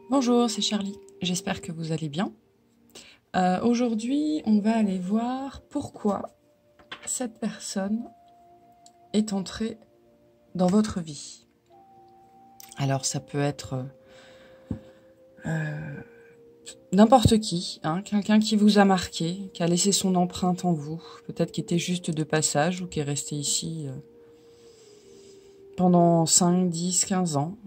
Bonjour, c'est Charlie. J'espère que vous allez bien. Aujourd'hui, on va aller voir pourquoi cette personne est entrée dans votre vie. Alors, ça peut être n'importe qui, hein, quelqu'un qui vous a marqué, qui a laissé son empreinte en vous, peut-être qui était juste de passage ou qui est resté ici pendant 5, 10, 15 ans.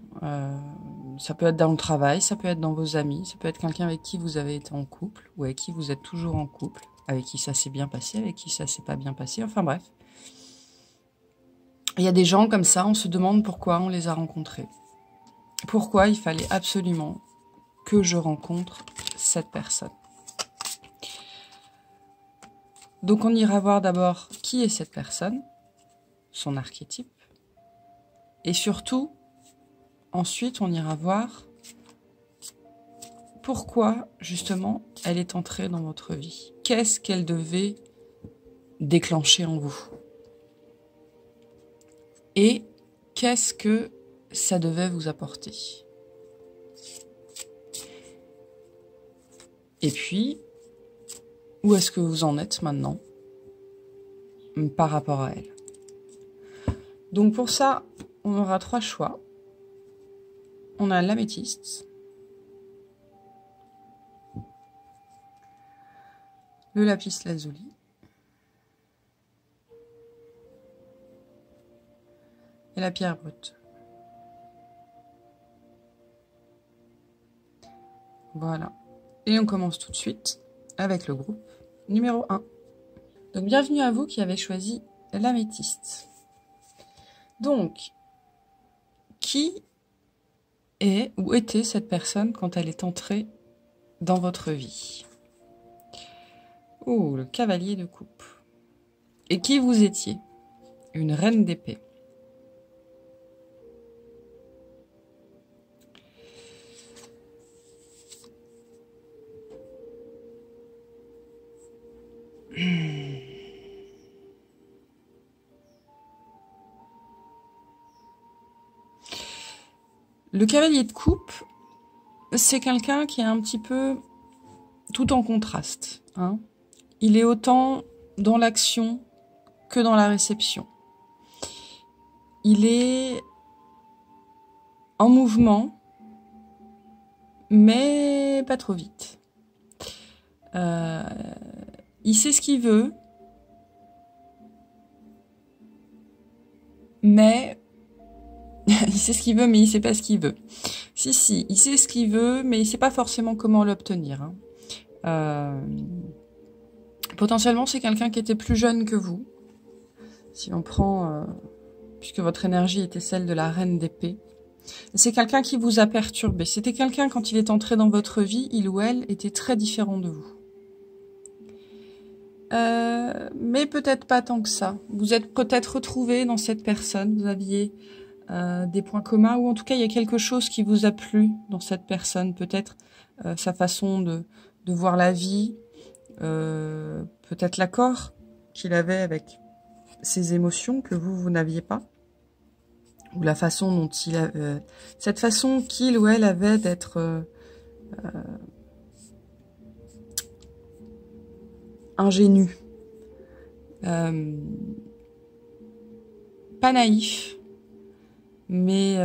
Ça peut être dans le travail, ça peut être dans vos amis, ça peut être quelqu'un avec qui vous avez été en couple ou avec qui vous êtes toujours en couple, avec qui ça s'est bien passé, avec qui ça s'est pas bien passé, enfin bref. Il y a des gens comme ça, on se demande pourquoi on les a rencontrés. Pourquoi il fallait absolument que je rencontre cette personne. Donc on ira voir d'abord qui est cette personne, son archétype, et surtout, ensuite on ira voir pourquoi justement elle est entrée dans votre vie. Qu'est-ce qu'elle devait déclencher en vous? Et qu'est-ce que ça devait vous apporter? Et puis, où est-ce que vous en êtes maintenant par rapport à elle? Donc pour ça, on aura 3 choix. On a l'améthyste, le lapis lazuli et la pierre brute. Voilà. Et on commence tout de suite avec le groupe numéro 1. Donc bienvenue à vous qui avez choisi l'améthyste. Donc, qui est ou était cette personne quand elle est entrée dans votre vie? Oh, le cavalier de coupe. Et qui vous étiez? Une reine d'épée. Le cavalier de coupe, c'est quelqu'un qui est un petit peu tout en contraste, hein. Il est autant dans l'action que dans la réception. Il est en mouvement, mais pas trop vite. Il sait ce qu'il veut, mais il sait ce qu'il veut, mais il sait pas ce qu'il veut. Si, il sait ce qu'il veut, mais il sait pas forcément comment l'obtenir, hein. Potentiellement, c'est quelqu'un qui était plus jeune que vous. Si on prend, puisque votre énergie était celle de la reine d'épée, c'est quelqu'un qui vous a perturbé. C'était quelqu'un, quand il est entré dans votre vie, il ou elle était très différent de vous. Mais peut-être pas tant que ça. Vous êtes peut-être retrouvé dans cette personne, vous aviez des points communs, ou en tout cas il y a quelque chose qui vous a plu dans cette personne, peut-être sa façon de voir la vie, peut-être l'accord qu'il avait avec ses émotions que vous n'aviez pas, ou la façon dont il a, cette façon qu'il ou elle avait d'être ingénu, pas naïf, mais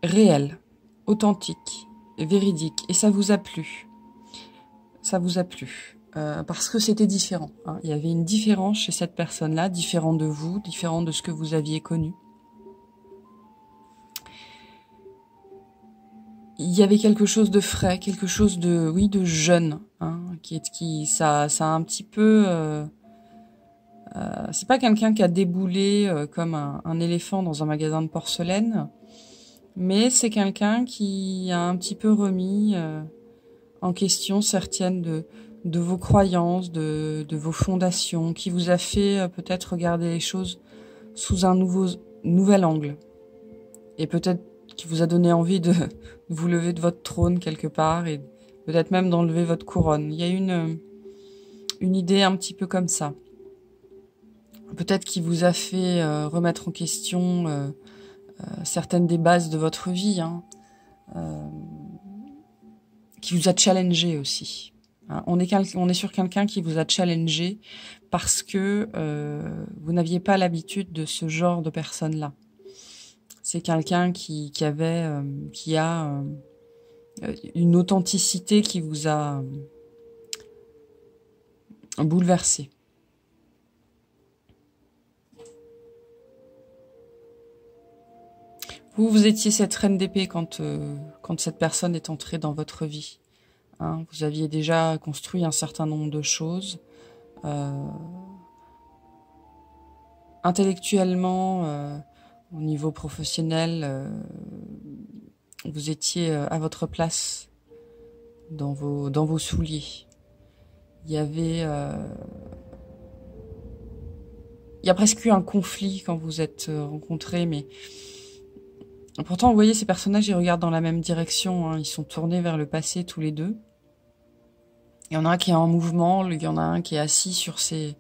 réel, authentique, véridique. Et ça vous a plu. Ça vous a plu. Parce que c'était différent, hein. Il y avait une différence chez cette personne-là, différent de vous, différent de ce que vous aviez connu. Il y avait quelque chose de frais, quelque chose de, oui, de jeune, hein, ça a un petit peu, c'est pas quelqu'un qui a déboulé comme un éléphant dans un magasin de porcelaine, mais c'est quelqu'un qui a un petit peu remis en question certaines de vos croyances, de vos fondations, qui vous a fait peut-être regarder les choses sous un nouvel angle. Et peut-être qui vous a donné envie de vous lever de votre trône quelque part et peut-être même d'enlever votre couronne. Il y a une idée un petit peu comme ça. Peut-être qui vous a fait remettre en question certaines des bases de votre vie, hein, qui vous a challengé aussi. Hein. On est sur quelqu'un qui vous a challengé parce que vous n'aviez pas l'habitude de ce genre de personne-là. C'est quelqu'un qui a une authenticité qui vous a bouleversé. Vous étiez cette reine d'épée quand cette personne est entrée dans votre vie. Hein, vous aviez déjà construit un certain nombre de choses. Intellectuellement, au niveau professionnel, vous étiez à votre place dans vos souliers. Il y a presque eu un conflit quand vous êtes rencontrés, mais pourtant, vous voyez, ces personnages, ils regardent dans la même direction. Hein, ils sont tournés vers le passé tous les deux. Il y en a un qui est en mouvement, il y en a un qui est assis sur son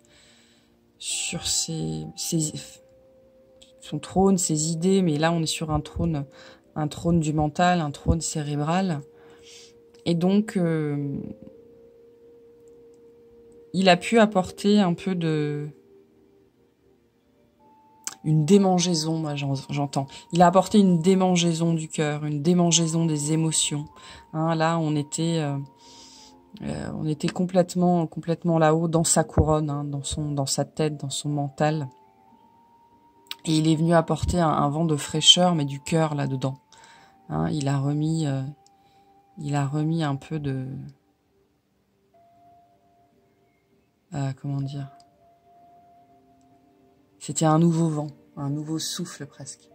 trône, ses idées, mais là, on est sur un trône du mental, un trône cérébral. Et donc, il a pu apporter un peu une démangeaison, moi j'entends. Il a apporté une démangeaison du cœur, une démangeaison des émotions. Hein, là, on était complètement là-haut, dans sa couronne, hein, dans sa tête, dans son mental. Et il est venu apporter un vent de fraîcheur, mais du cœur là-dedans. Hein, il a remis un peu de... comment dire ? C'était un nouveau vent, un nouveau souffle presque.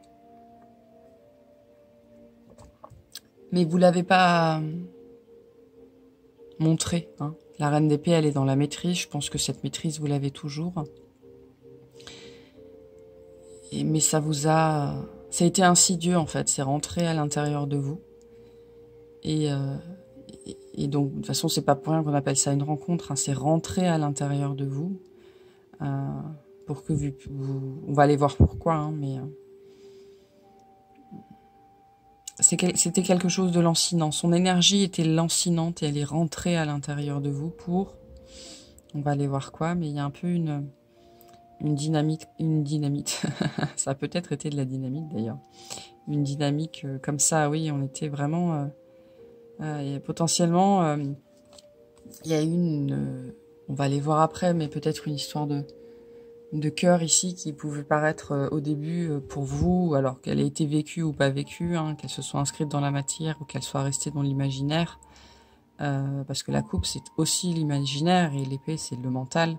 Mais vous l'avez pas montré. Hein. La reine d'épée, elle est dans la maîtrise. Je pense que cette maîtrise, vous l'avez toujours. Mais ça a été insidieux en fait. C'est rentré à l'intérieur de vous. Et donc, de toute façon, c'est pas pour rien qu'on appelle ça une rencontre. Hein. C'est rentré à l'intérieur de vous. Pour que on va aller voir pourquoi, hein, mais c'était quelque chose de lancinant. Son énergie était lancinante et elle est rentrée à l'intérieur de vous on va aller voir quoi, mais il y a un peu une dynamite, ça a peut-être été de la dynamite d'ailleurs, une dynamique comme ça, oui, on était vraiment, et potentiellement, il y a on va aller voir après, mais peut-être une histoire de cœur ici qui pouvait paraître au début pour vous, alors qu'elle ait été vécue ou pas vécue, hein, qu'elle se soit inscrite dans la matière ou qu'elle soit restée dans l'imaginaire, parce que la coupe c'est aussi l'imaginaire et l'épée c'est le mental.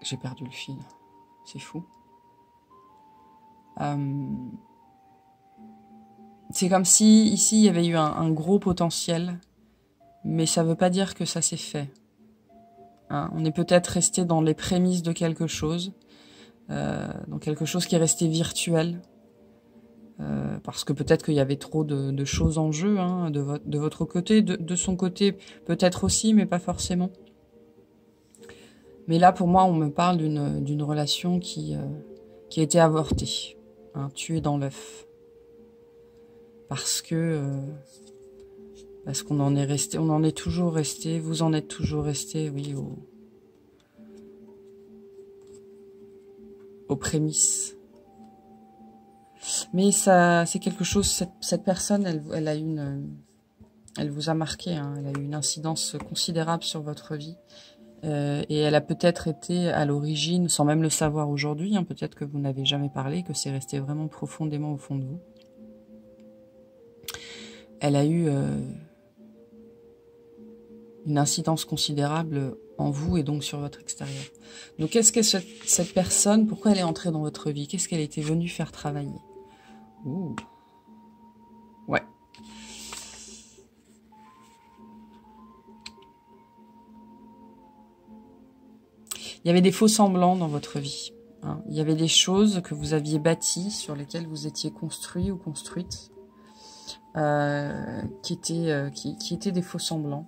J'ai perdu le fil, c'est fou. C'est comme si ici il y avait eu un gros potentiel. Mais ça ne veut pas dire que ça s'est fait. Hein, on est peut-être resté dans les prémices de quelque chose, dans quelque chose qui est resté virtuel, parce que peut-être qu'il y avait trop de choses en jeu, hein, de votre côté, de son côté peut-être aussi, mais pas forcément. Mais là, pour moi, on me parle d'une relation qui a été avortée, hein, tuée dans l'œuf, parce qu'on en est resté, on en est toujours resté, vous en êtes toujours resté, oui, aux prémices. Mais ça, c'est quelque chose, cette personne, elle vous a marqué, hein, elle a eu une incidence considérable sur votre vie. Et elle a peut-être été à l'origine, sans même le savoir aujourd'hui, hein, peut-être que vous n'avez jamais parlé, que c'est resté vraiment profondément au fond de vous. Elle a eu... une incidence considérable en vous et donc sur votre extérieur. Donc qu'est-ce que cette personne, pourquoi elle est entrée dans votre vie? Qu'est-ce qu'elle était venue faire travailler? Ouh. Ouais. Il y avait des faux semblants dans votre vie. Hein. Il y avait des choses que vous aviez bâties, sur lesquelles vous étiez construit ou construite, qui étaient des faux semblants.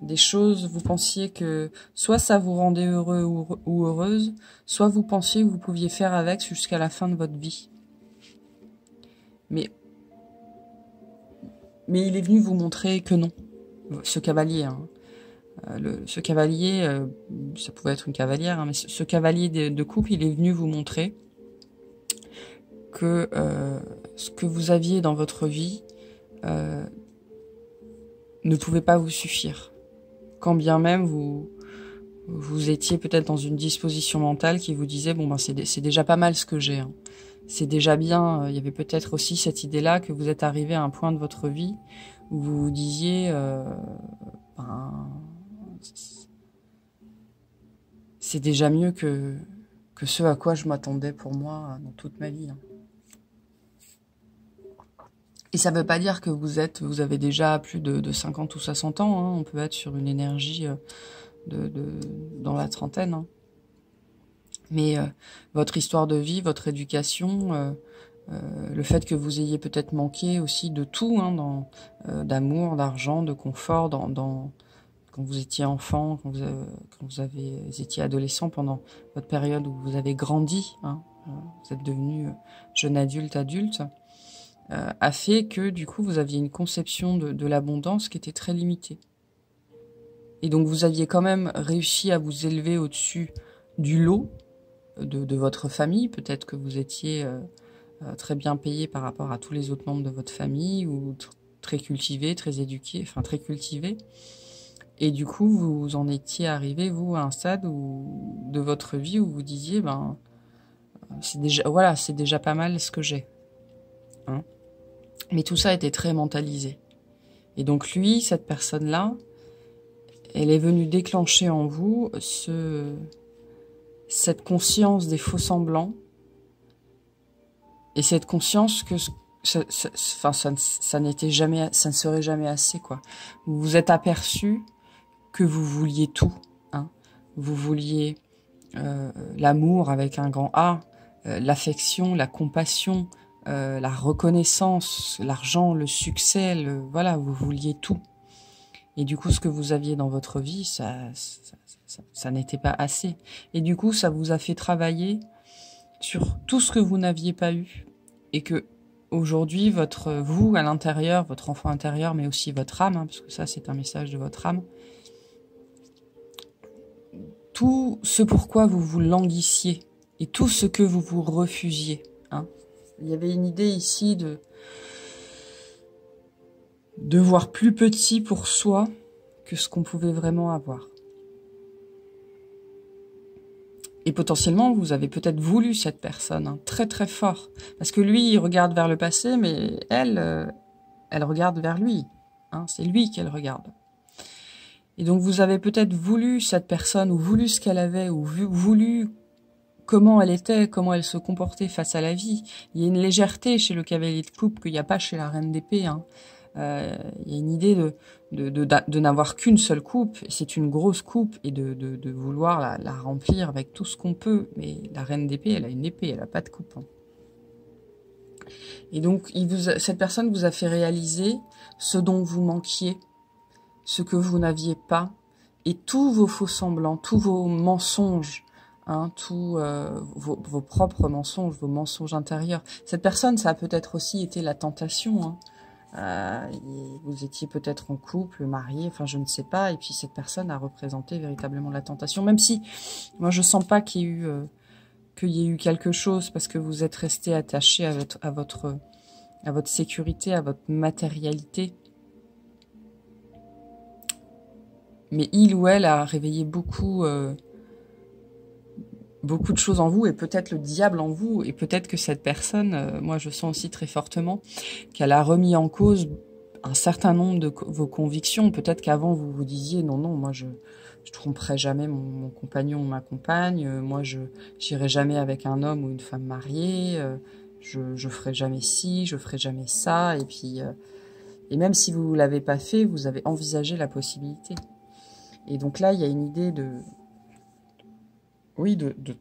des choses, vous pensiez que soit ça vous rendait heureux ou heureuse, soit vous pensiez que vous pouviez faire avec jusqu'à la fin de votre vie. Mais il est venu vous montrer que non, ce cavalier. Hein. Ce cavalier, ça pouvait être une cavalière, hein, mais ce cavalier de coupe, il est venu vous montrer que ce que vous aviez dans votre vie ne pouvait pas vous suffire. Quand bien même vous étiez peut-être dans une disposition mentale qui vous disait bon ben c'est déjà pas mal ce que j'ai. Hein. C'est déjà bien. Il y avait peut-être aussi cette idée-là que vous êtes arrivé à un point de votre vie où vous vous disiez c'est déjà mieux que ce à quoi je m'attendais pour moi dans toute ma vie. Hein. Et ça veut pas dire que vous avez déjà plus de 50 ou 60 ans. Hein. On peut être sur une énergie dans la trentaine. Hein. Mais votre histoire de vie, votre éducation, le fait que vous ayez peut-être manqué aussi de tout, hein, d'amour, d'argent, de confort, quand vous étiez enfant, quand vous étiez adolescent, pendant votre période où vous avez grandi, hein, vous êtes devenu jeune adulte, a fait que du coup vous aviez une conception de l'abondance qui était très limitée. Et donc vous aviez quand même réussi à vous élever au-dessus du lot de votre famille. Peut-être que vous étiez très bien payé par rapport à tous les autres membres de votre famille, ou très cultivé, très éduqué, enfin très cultivé. Et du coup vous en étiez arrivé, vous, à un stade de votre vie où vous disiez c'est déjà pas mal ce que j'ai. Hein. Mais tout ça était très mentalisé. Et donc lui, cette personne-là, elle est venue déclencher en vous cette conscience des faux semblants et cette conscience que ça ne serait jamais assez, quoi. Vous vous êtes aperçu que vous vouliez tout. Hein. Vous vouliez l'amour avec un grand A, l'affection, la compassion, la reconnaissance, l'argent, le succès, voilà, vous vouliez tout. Et du coup, ce que vous aviez dans votre vie, ça n'était pas assez. Et du coup, ça vous a fait travailler sur tout ce que vous n'aviez pas eu. Et que aujourd'hui, vous, à l'intérieur, votre enfant intérieur, mais aussi votre âme, hein, parce que ça, c'est un message de votre âme, tout ce pourquoi vous vous languissiez et tout ce que vous vous refusiez. Hein. Il y avait une idée ici de voir plus petit pour soi que ce qu'on pouvait vraiment avoir. Et potentiellement, vous avez peut-être voulu cette personne, hein, très très fort. Parce que lui, il regarde vers le passé, mais elle regarde vers lui. Hein, c'est lui qu'elle regarde. Et donc vous avez peut-être voulu cette personne, ou voulu ce qu'elle avait, ou voulu comment elle était, comment elle se comportait face à la vie. Il y a une légèreté chez le cavalier de coupe qu'il n'y a pas chez la reine d'épée. Hein. Il y a une idée de n'avoir qu'une seule coupe, et c'est une grosse coupe, et de vouloir la remplir avec tout ce qu'on peut. Mais la reine d'épée, elle a une épée, elle n'a pas de coupe. Hein. Et donc, cette personne vous a fait réaliser ce dont vous manquiez, ce que vous n'aviez pas, et tous vos faux semblants, tous vos mensonges, hein, tous vos propres mensonges, vos mensonges intérieurs. Cette personne, ça a peut-être aussi été la tentation, hein. Vous étiez peut-être en couple, marié, enfin je ne sais pas, et puis cette personne a représenté véritablement la tentation, même si moi je sens pas qu'il y ait eu quelque chose, parce que vous êtes resté attaché à votre sécurité, à votre matérialité. Mais il ou elle a réveillé beaucoup de choses en vous, et peut-être le diable en vous, et peut-être que cette personne, moi je sens aussi très fortement qu'elle a remis en cause un certain nombre de vos convictions. Peut-être qu'avant vous vous disiez non, moi je tromperai jamais mon compagnon ou ma compagne, moi je j'irai jamais avec un homme ou une femme mariée, je ferai jamais ci, je ferai jamais ça, et puis et même si vous l'avez pas fait, vous avez envisagé la possibilité. Et donc là, il y a une idée de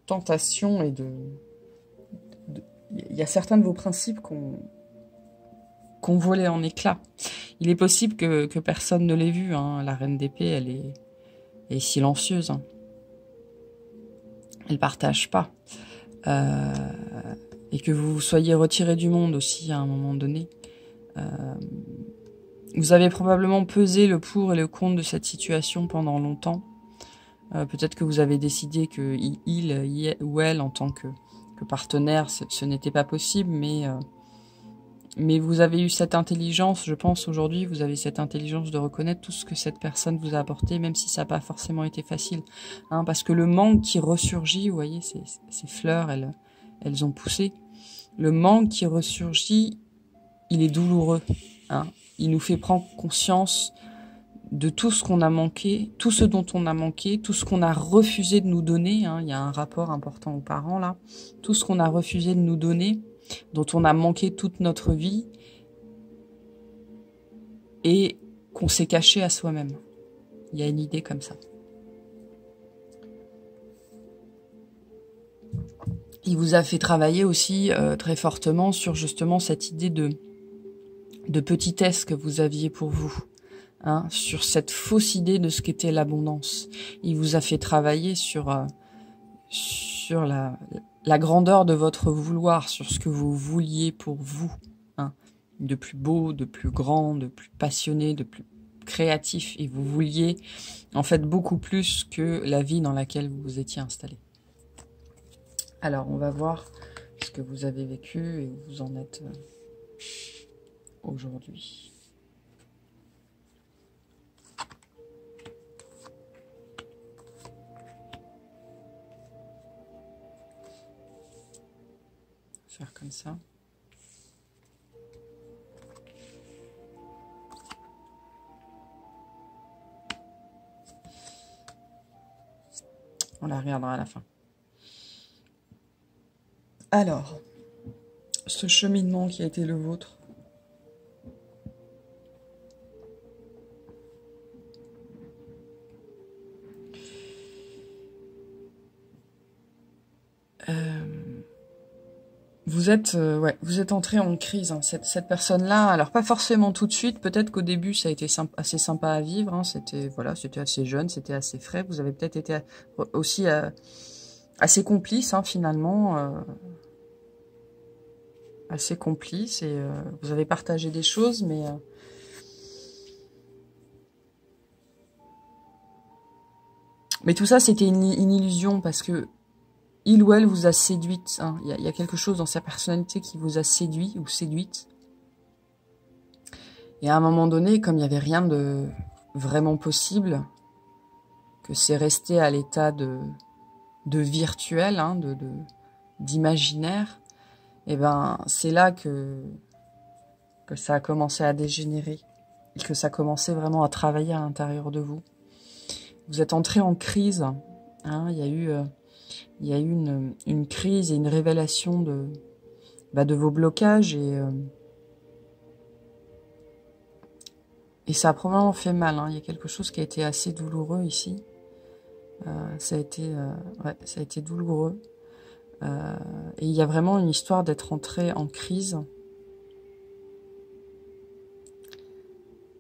tentation, et il y a certains de vos principes qu'on volait en éclats. Il est possible que personne ne l'ait vu, hein. La reine d'épée, elle est silencieuse, hein. Elle partage pas. Et que vous soyez retiré du monde aussi à un moment donné. Vous avez probablement pesé le pour et le contre de cette situation pendant longtemps. Peut-être que vous avez décidé que il ou elle, en tant que partenaire, ce n'était pas possible, mais vous avez eu cette intelligence, je pense aujourd'hui, vous avez cette intelligence de reconnaître tout ce que cette personne vous a apporté, même si ça n'a pas forcément été facile. Hein, parce que le manque qui ressurgit, vous voyez, ces fleurs, elles ont poussé. Le manque qui ressurgit, il est douloureux. Hein. Il nous fait prendre conscience de tout ce qu'on a manqué, tout ce dont on a manqué, tout ce qu'on a refusé de nous donner. Hein. Il y a un rapport important aux parents là. Tout ce qu'on a refusé de nous donner, dont on a manqué toute notre vie et qu'on s'est caché à soi-même. Il y a une idée comme ça. Il vous a fait travailler aussi très fortement sur justement cette idée de petitesse que vous aviez pour vous, hein, sur cette fausse idée de ce qu'était l'abondance. Il vous a fait travailler sur la grandeur de votre vouloir, sur ce que vous vouliez pour vous, hein, de plus beau, de plus grand, de plus passionné, de plus créatif. Et vous vouliez en fait beaucoup plus que la vie dans laquelle vous vous étiez installé. Alors, on va voir ce que vous avez vécu et où vous en êtes aujourd'hui. Faire comme ça. On la regardera à la fin. Alors, ce cheminement qui a été le vôtre, vous êtes entré en crise, hein. Cette personne-là, alors pas forcément tout de suite, peut-être qu'au début ça a été assez sympa à vivre, hein. C'était assez jeune, c'était assez frais, vous avez peut-être été aussi assez complice, hein, finalement, assez complice, et vous avez partagé des choses, mais tout ça c'était une illusion, parce que il ou elle vous a séduite, hein. Il y a quelque chose dans sa personnalité qui vous a séduit ou séduite. Et à un moment donné, comme il n'y avait rien de vraiment possible, que c'est resté à l'état de virtuel, hein, d'imaginaire, et ben c'est là que ça a commencé à dégénérer et que ça a commencé vraiment à travailler à l'intérieur de vous. Vous êtes entré en crise, hein. Il y a eu une crise et une révélation de vos blocages, et ça a probablement fait mal, hein. Il y a quelque chose qui a été assez douloureux ici. Ça a été douloureux. Et il y a vraiment une histoire d'être entré en crise.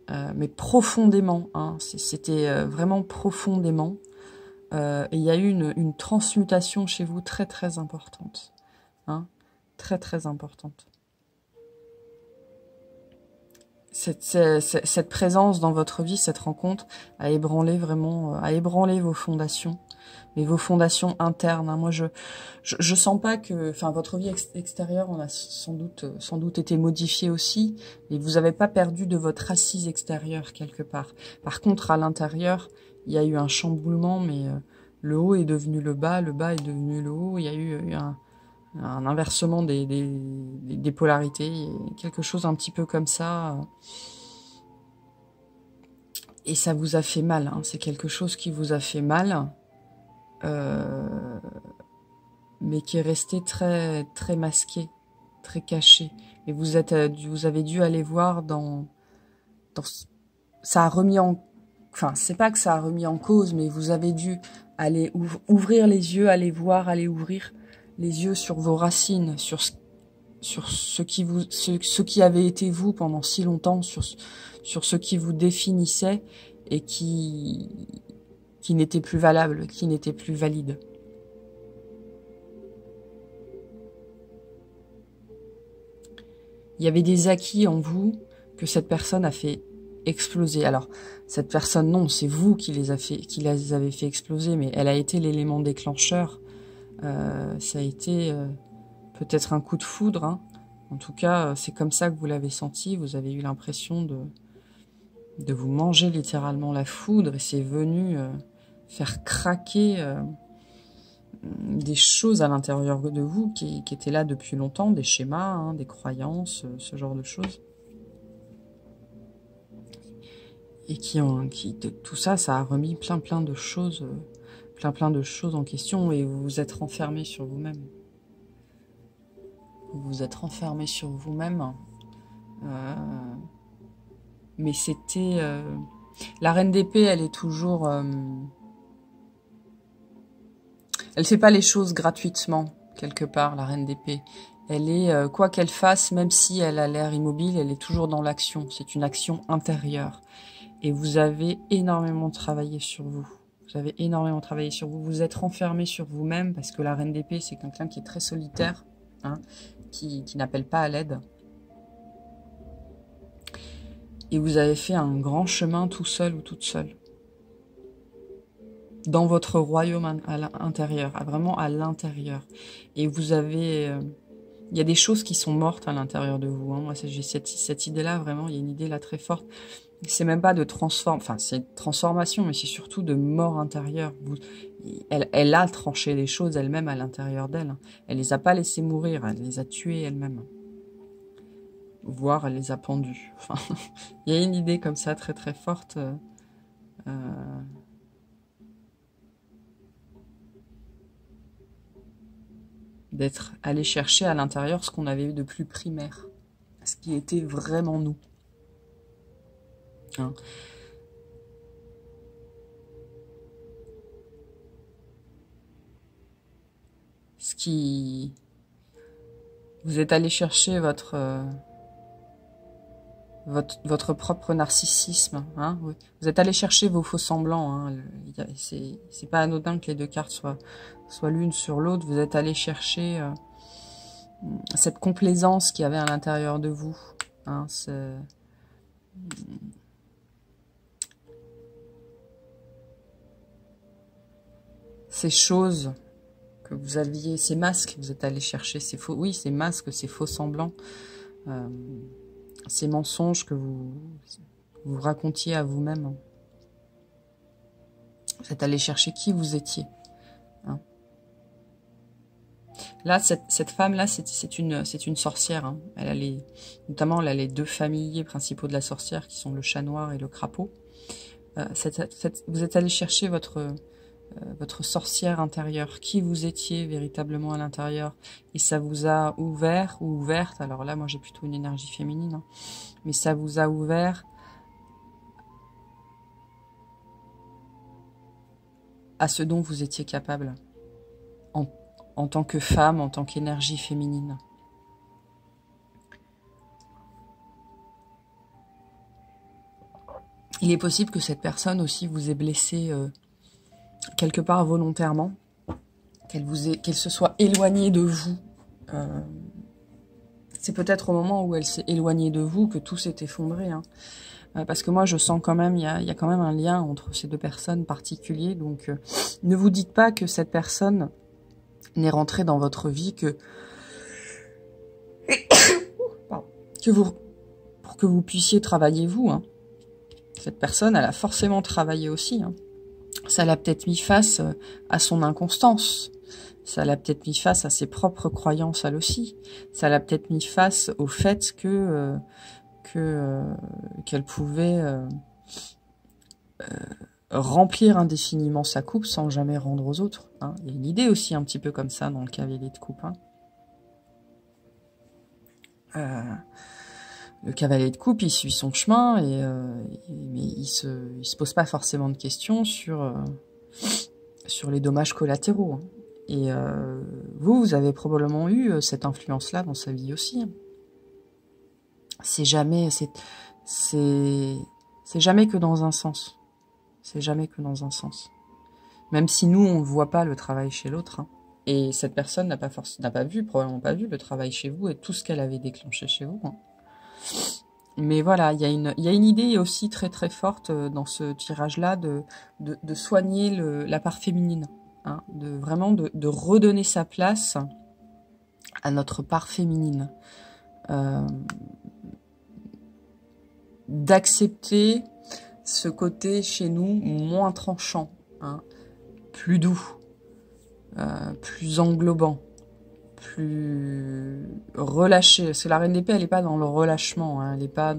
Mais profondément, hein. C'était vraiment profondément. Et il y a eu une transmutation chez vous très très importante, hein, très très importante. Cette présence dans votre vie, cette rencontre, a ébranlé vraiment, a ébranlé vos fondations, mais vos fondations internes. Hein. Moi, je sens pas que, enfin, votre vie extérieure, on a sans doute été modifiée aussi, mais vous n'avez pas perdu de votre assise extérieure quelque part. Par contre, à l'intérieur, il y a eu un chamboulement, mais le haut est devenu le bas est devenu le haut. Il y a eu un inversement des polarités, quelque chose un petit peu comme ça. Et ça vous a fait mal, hein. C'est quelque chose qui vous a fait mal, mais qui est resté très, très masqué, très caché. Et vous avez dû aller voir ça a remis en... Enfin, c'est pas que ça a remis en cause, mais vous avez dû aller ouvrir les yeux, aller voir, aller ouvrir les yeux sur vos racines, sur sur ce qui avait été vous pendant si longtemps, sur ce qui vous définissait et qui n'était plus valable, qui n'était plus valide. Il y avait des acquis en vous que cette personne a fait exploser. Alors, cette personne, non, c'est vous qui les avez fait exploser, mais elle a été l'élément déclencheur. Ça a été peut-être un coup de foudre, hein. En tout cas, c'est comme ça que vous l'avez senti. Vous avez eu l'impression de vous manger littéralement la foudre, et c'est venu faire craquer des choses à l'intérieur de vous qui étaient là depuis longtemps, des schémas, hein, des croyances, ce genre de choses. Et tout ça, ça a remis plein de choses, plein de choses en question, et vous vous êtes renfermé sur vous-même. Vous vous êtes renfermé sur vous-même. Mais c'était... la reine d'épée, elle est toujours... elle fait pas les choses gratuitement, quelque part, la reine d'épée. Elle est, quoi qu'elle fasse, même si elle a l'air immobile, elle est toujours dans l'action. C'est une action intérieure. Et vous avez énormément travaillé sur vous. Vous avez énormément travaillé sur vous. Vous êtes renfermé sur vous-même, parce que la reine d'épée, c'est quelqu'un qui est très solitaire, hein, qui n'appelle pas à l'aide. Et vous avez fait un grand chemin tout seul ou toute seule. Dans votre royaume à l'intérieur, vraiment à l'intérieur. Et vous avez... il y a des choses qui sont mortes à l'intérieur de vous. Hein. Moi, j'ai cette idée-là, vraiment, il y a une idée là très forte. C'est même pas de c'est de transformation, mais c'est surtout de mort intérieure. Elle a tranché les choses elle-même à l'intérieur d'elle. Elle les a pas laissées mourir, elle les a tuées elle-même. Voire elle les a pendues. Enfin, il y a une idée comme ça très très forte. D'être allé chercher à l'intérieur ce qu'on avait de plus primaire. Ce qui était vraiment nous. Hein. Ce qui... Vous êtes allé chercher votre propre narcissisme. Hein. Vous êtes allé chercher vos faux semblants. Hein. C'est pas anodin que les deux cartes soient l'une sur l'autre. Vous êtes allé chercher cette complaisance qu'il y avait à l'intérieur de vous. Hein, ces choses que vous aviez, ces masques, vous êtes allé chercher, ces faux, oui, ces masques, ces faux semblants, ces mensonges que vous racontiez à vous-même. Vous êtes allé chercher qui vous étiez. Hein. Là, cette femme-là, c'est une sorcière. Hein. Notamment, elle a les deux familiers principaux de la sorcière, qui sont le chat noir et le crapaud. Vous êtes allé chercher votre sorcière intérieure, qui vous étiez véritablement à l'intérieur, et ça vous a ouvert ou ouverte, alors là moi j'ai plutôt une énergie féminine, hein, mais ça vous a ouvert à ce dont vous étiez capable, en tant que femme, en tant qu'énergie féminine. Il est possible que cette personne aussi vous ait blessé quelque part volontairement, qu'elle se soit éloignée de vous. C'est peut-être au moment où elle s'est éloignée de vous que tout s'est effondré. Hein. Parce que moi, je sens quand même, il y a quand même un lien entre ces deux personnes particuliers. Donc, ne vous dites pas que cette personne n'est rentrée dans votre vie pour que vous puissiez travailler vous. Hein. Cette personne, elle a forcément travaillé aussi. Hein. Ça l'a peut-être mis face à son inconstance. Ça l'a peut-être mis face à ses propres croyances, elle aussi. Ça l'a peut-être mis face au fait qu'elle pouvait remplir indéfiniment sa coupe sans jamais rendre aux autres. Hein. Il y a une idée aussi un petit peu comme ça dans le cavalier de coupe. Hein. Le cavalier de coupe, il suit son chemin, mais il se pose pas forcément de questions sur les dommages collatéraux. Hein. Et vous avez probablement eu cette influence-là dans sa vie aussi. C'est jamais que dans un sens. C'est jamais que dans un sens. Même si nous, on ne voit pas le travail chez l'autre. Hein. Et cette personne n'a probablement pas vu le travail chez vous et tout ce qu'elle avait déclenché chez vous. Hein. Mais voilà, il y a une idée aussi très très forte dans ce tirage-là de soigner la part féminine. Hein, de redonner sa place à notre part féminine. D'accepter ce côté chez nous moins tranchant, hein, plus doux, plus englobant, plus relâché. Parce que la reine d'épée, elle n'est pas dans le relâchement, hein, elle n'est pas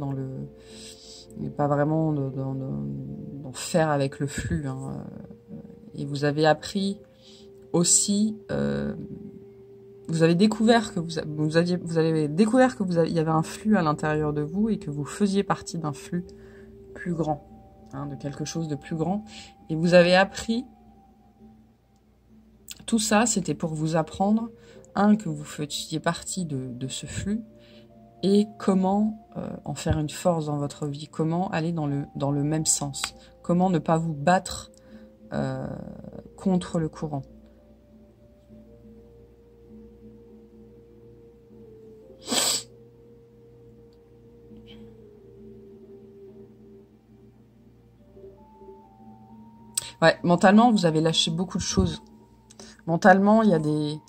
vraiment dans faire avec le flux. Hein. Et vous avez appris aussi, vous avez découvert que il y avait un flux à l'intérieur de vous et que vous faisiez partie d'un flux plus grand, hein, de quelque chose de plus grand. Et vous avez appris tout ça, c'était pour vous apprendre, que vous faisiez partie de ce flux et comment en faire une force dans votre vie, comment aller dans le même sens, comment ne pas vous battre contre le courant. Ouais, mentalement, vous avez lâché beaucoup de choses. Mentalement, il y a des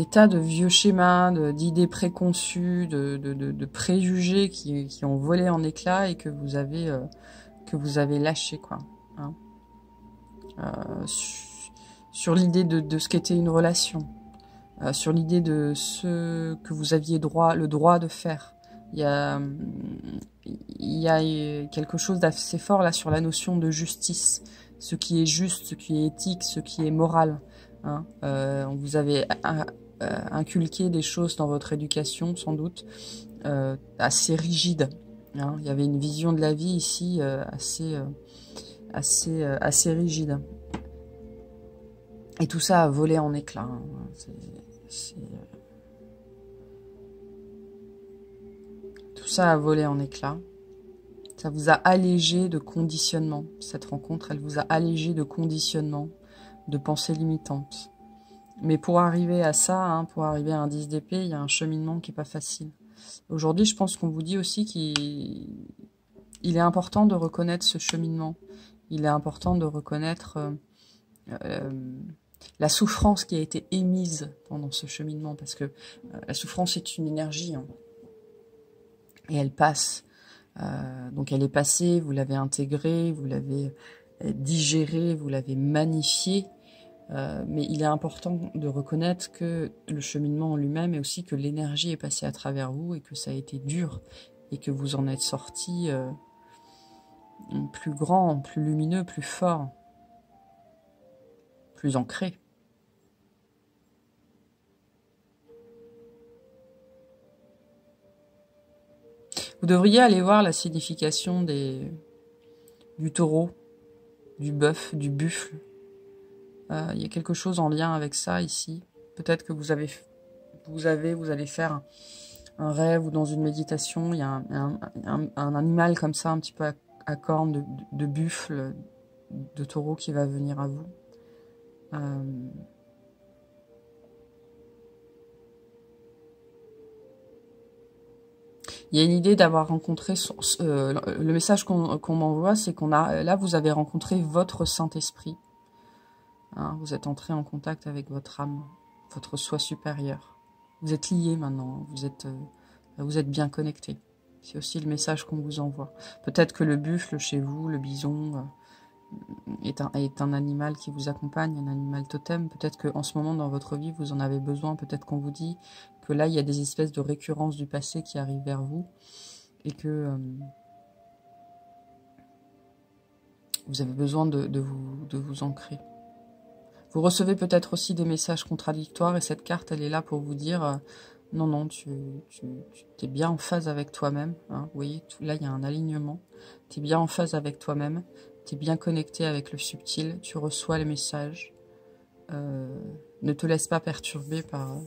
tas de vieux schémas, d'idées préconçues, de préjugés qui ont volé en éclats et que vous avez lâché, quoi. Hein. Sur l'idée de ce qu'était une relation, sur l'idée de ce que vous aviez le droit de faire. Il y a quelque chose d'assez fort là sur la notion de justice, ce qui est juste, ce qui est éthique, ce qui est moral. Hein. Vous avez inculqué des choses dans votre éducation, sans doute, assez rigides. Hein. Il y avait une vision de la vie ici assez rigide. Et tout ça a volé en éclats. Hein. Tout ça a volé en éclats. Ça vous a allégé de conditionnement. Cette rencontre, elle vous a allégé de conditionnement, de pensées limitantes. Mais pour arriver à ça, hein, pour arriver à un 10 d'épée, il y a un cheminement qui n'est pas facile. Aujourd'hui, je pense qu'on vous dit aussi qu'il est important de reconnaître ce cheminement. Il est important de reconnaître la souffrance qui a été émise pendant ce cheminement. Parce que la souffrance est une énergie. Hein, et elle passe. Donc elle est passée, vous l'avez intégrée, vous l'avez digérée, vous l'avez magnifiée. Mais il est important de reconnaître que le cheminement en lui-même est aussi que l'énergie est passée à travers vous et que ça a été dur et que vous en êtes sorti plus grand, plus lumineux, plus fort, plus ancré. Vous devriez aller voir la signification du taureau, du bœuf, du buffle. Il y a quelque chose en lien avec ça ici. Peut-être que vous allez faire un rêve ou dans une méditation, il y a un animal comme ça, un petit peu à cornes de buffle, de taureau qui va venir à vous. Il y a une idée d'avoir rencontré le message qu'on m'envoie, c'est là vous avez rencontré votre Saint-Esprit. Hein, vous êtes entré en contact avec votre âme, votre soi supérieur. Vous êtes liés maintenant, vous êtes bien connectés. C'est aussi le message qu'on vous envoie. Peut-être que le buffle chez vous, le bison, est un animal qui vous accompagne, un animal totem. Peut-être qu'en ce moment dans votre vie, vous en avez besoin. Peut-être qu'on vous dit que là, il y a des espèces de récurrences du passé qui arrivent vers vous et que vous avez besoin de vous ancrer. Vous recevez peut-être aussi des messages contradictoires et cette carte, elle est là pour vous dire non, tu es bien en phase avec toi-même. Hein, vous voyez, là, il y a un alignement. Tu es bien en phase avec toi-même. Tu es bien connecté avec le subtil. Tu reçois les messages. Ne te laisse pas perturber par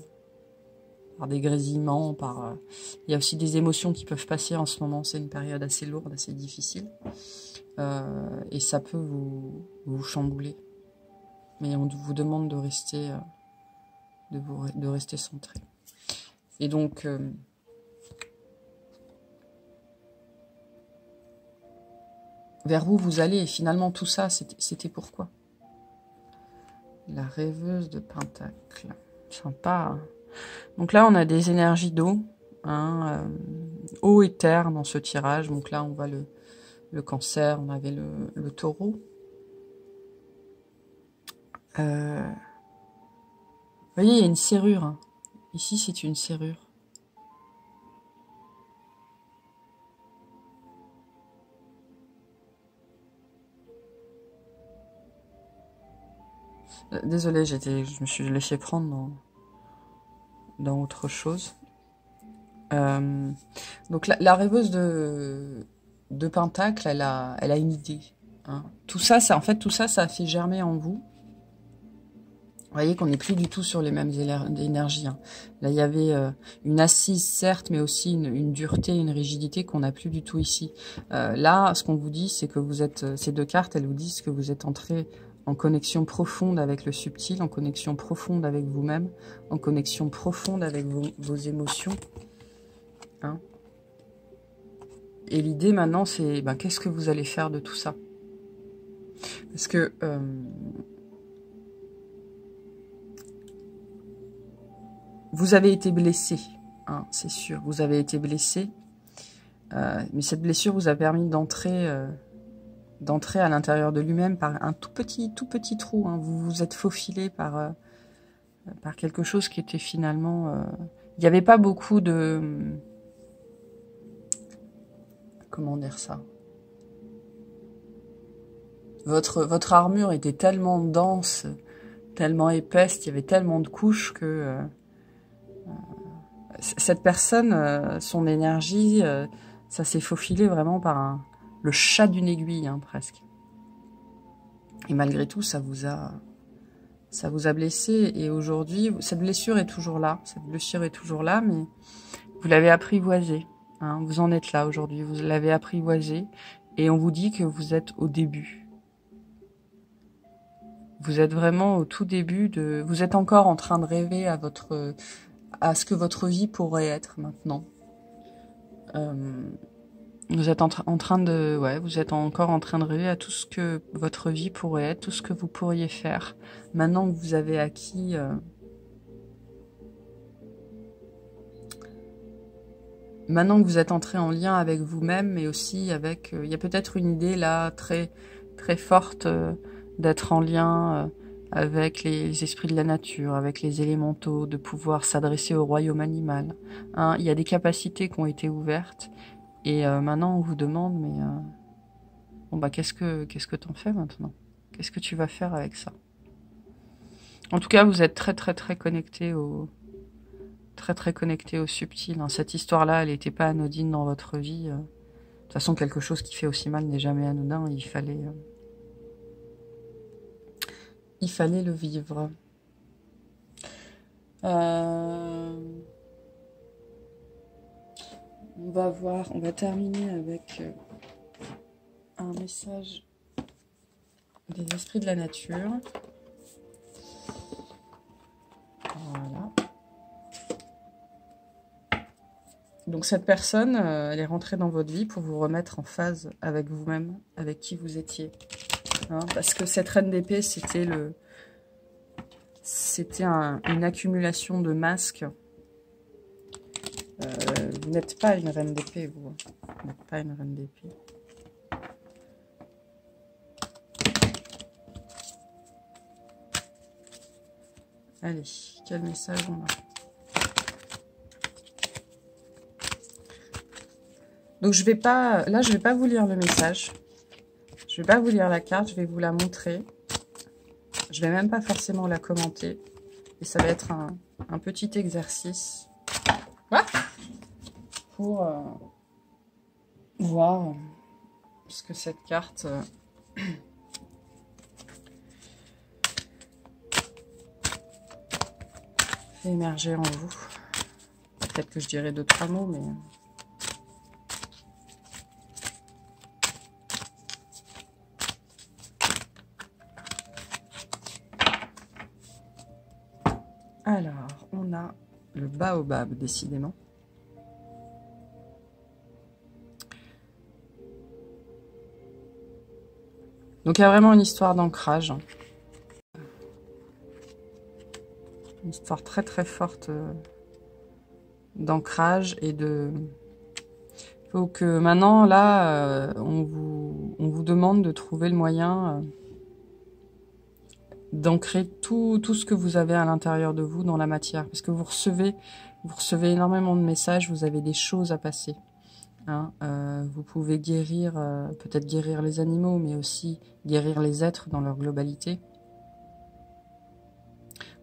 des grésillements, il y a aussi des émotions qui peuvent passer en ce moment. C'est une période assez lourde, assez difficile. Et ça peut vous chambouler. Mais on vous demande de rester, de rester centré. Et donc, vers où vous allez, et finalement tout ça, c'était pourquoi? La rêveuse de Pentacle. Sympa. Hein. Donc là, on a des énergies d'eau. Hein, eau et terre dans ce tirage. Donc là, on voit le cancer, on avait le taureau. Vous voyez, il y a une serrure. Hein. Ici, c'est une serrure. Désolée, je me suis laissé prendre dans autre chose. Donc la rêveuse de Pentacle, elle a une idée. Hein. Tout ça, en fait, tout ça, ça a fait germer en vous. Vous voyez qu'on n'est plus du tout sur les mêmes énergies. Hein. Là, il y avait une assise, certes, mais aussi une dureté, une rigidité qu'on n'a plus du tout ici. Là, ce qu'on vous dit, c'est que vous êtes... Ces deux cartes, elles vous disent que vous êtes entré en connexion profonde avec le subtil, en connexion profonde avec vous-même, en connexion profonde avec vos émotions. Hein. Et l'idée maintenant, c'est qu'est-ce que vous allez faire de tout ça? Parce que... vous avez été blessé, hein, c'est sûr. Vous avez été blessé, mais cette blessure vous a permis d'entrer à l'intérieur de lui-même par un tout petit trou. Hein. Vous vous êtes faufilé par quelque chose qui était finalement... Il n'y avait pas beaucoup de... Comment dire ça? Votre armure était tellement dense, tellement épaisse, il y avait tellement de couches que... cette personne, son énergie, ça s'est faufilé vraiment par le chat d'une aiguille, hein, presque. Et malgré tout, ça vous a blessé. Et aujourd'hui, cette blessure est toujours là. Cette blessure est toujours là, mais vous l'avez apprivoisée. Hein, vous en êtes là aujourd'hui. Vous l'avez apprivoisée. Et on vous dit que vous êtes au début. Vous êtes vraiment au tout début de... Vous êtes encore en train de rêver à ce que votre vie pourrait être maintenant. Vous êtes vous êtes encore en train de rêver à tout ce que votre vie pourrait être, tout ce que vous pourriez faire. Maintenant que vous avez acquis maintenant que vous êtes entré en lien avec vous-même, mais aussi avec... il y a peut-être une idée là très très forte d'être en lien avec les esprits de la nature, avec les élémentaux, de pouvoir s'adresser au royaume animal. Hein, il y a des capacités qui ont été ouvertes. Et maintenant, on vous demande, mais qu'est-ce que t'en fais maintenant? Qu'est-ce que tu vas faire avec ça? En tout cas, vous êtes très très très connecté au subtil. Hein. Cette histoire-là, elle n'était pas anodine dans votre vie. De toute façon, quelque chose qui fait aussi mal n'est jamais anodin. Il fallait le vivre. On va terminer avec un message des esprits de la nature. Voilà. Donc cette personne, elle est rentrée dans votre vie pour vous remettre en phase avec vous-même, avec qui vous étiez. Hein, parce que cette reine d'épée, c'était une accumulation de masques. Vous n'êtes pas une reine d'épée, vous. Vous n'êtes pas une reine d'épée. Allez, quel message on a? Donc je vais pas vous lire le message. Je vais pas vous lire la carte, je vais vous la montrer. Je vais même pas forcément la commenter. Et ça va être un petit exercice. What? Pour voir ce que cette carte émerger en vous. Peut-être que je dirais 2-3 mots, mais... Alors, on a le baobab, décidément. Donc, il y a vraiment une histoire d'ancrage. Une histoire très très forte d'ancrage et de... Il faut que maintenant, là, on vous demande de trouver le moyen d'ancrer tout ce que vous avez à l'intérieur de vous dans la matière. Parce que vous recevez énormément de messages, vous avez des choses à passer. Hein. Vous pouvez guérir, peut-être guérir les animaux, mais aussi guérir les êtres dans leur globalité.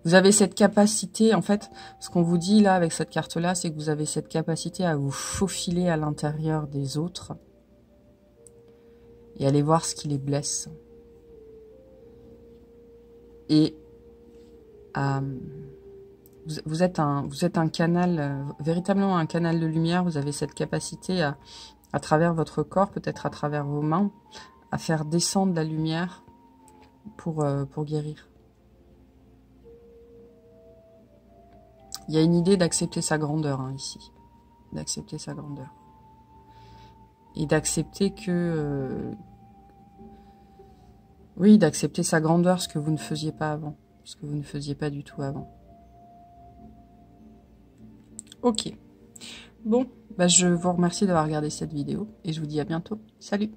Vous avez cette capacité, en fait, ce qu'on vous dit là avec cette carte-là, c'est que vous avez cette capacité à vous faufiler à l'intérieur des autres et aller voir ce qui les blesse. Et vous êtes un canal, véritablement un canal de lumière. Vous avez cette capacité à travers votre corps, peut-être à travers vos mains, à faire descendre la lumière pour guérir. Il y a une idée d'accepter sa grandeur hein, ici, d'accepter sa grandeur. Et d'accepter que... oui, d'accepter sa grandeur, ce que vous ne faisiez pas avant, ce que vous ne faisiez pas du tout avant. Ok. Bon, bah je vous remercie d'avoir regardé cette vidéo et je vous dis à bientôt. Salut!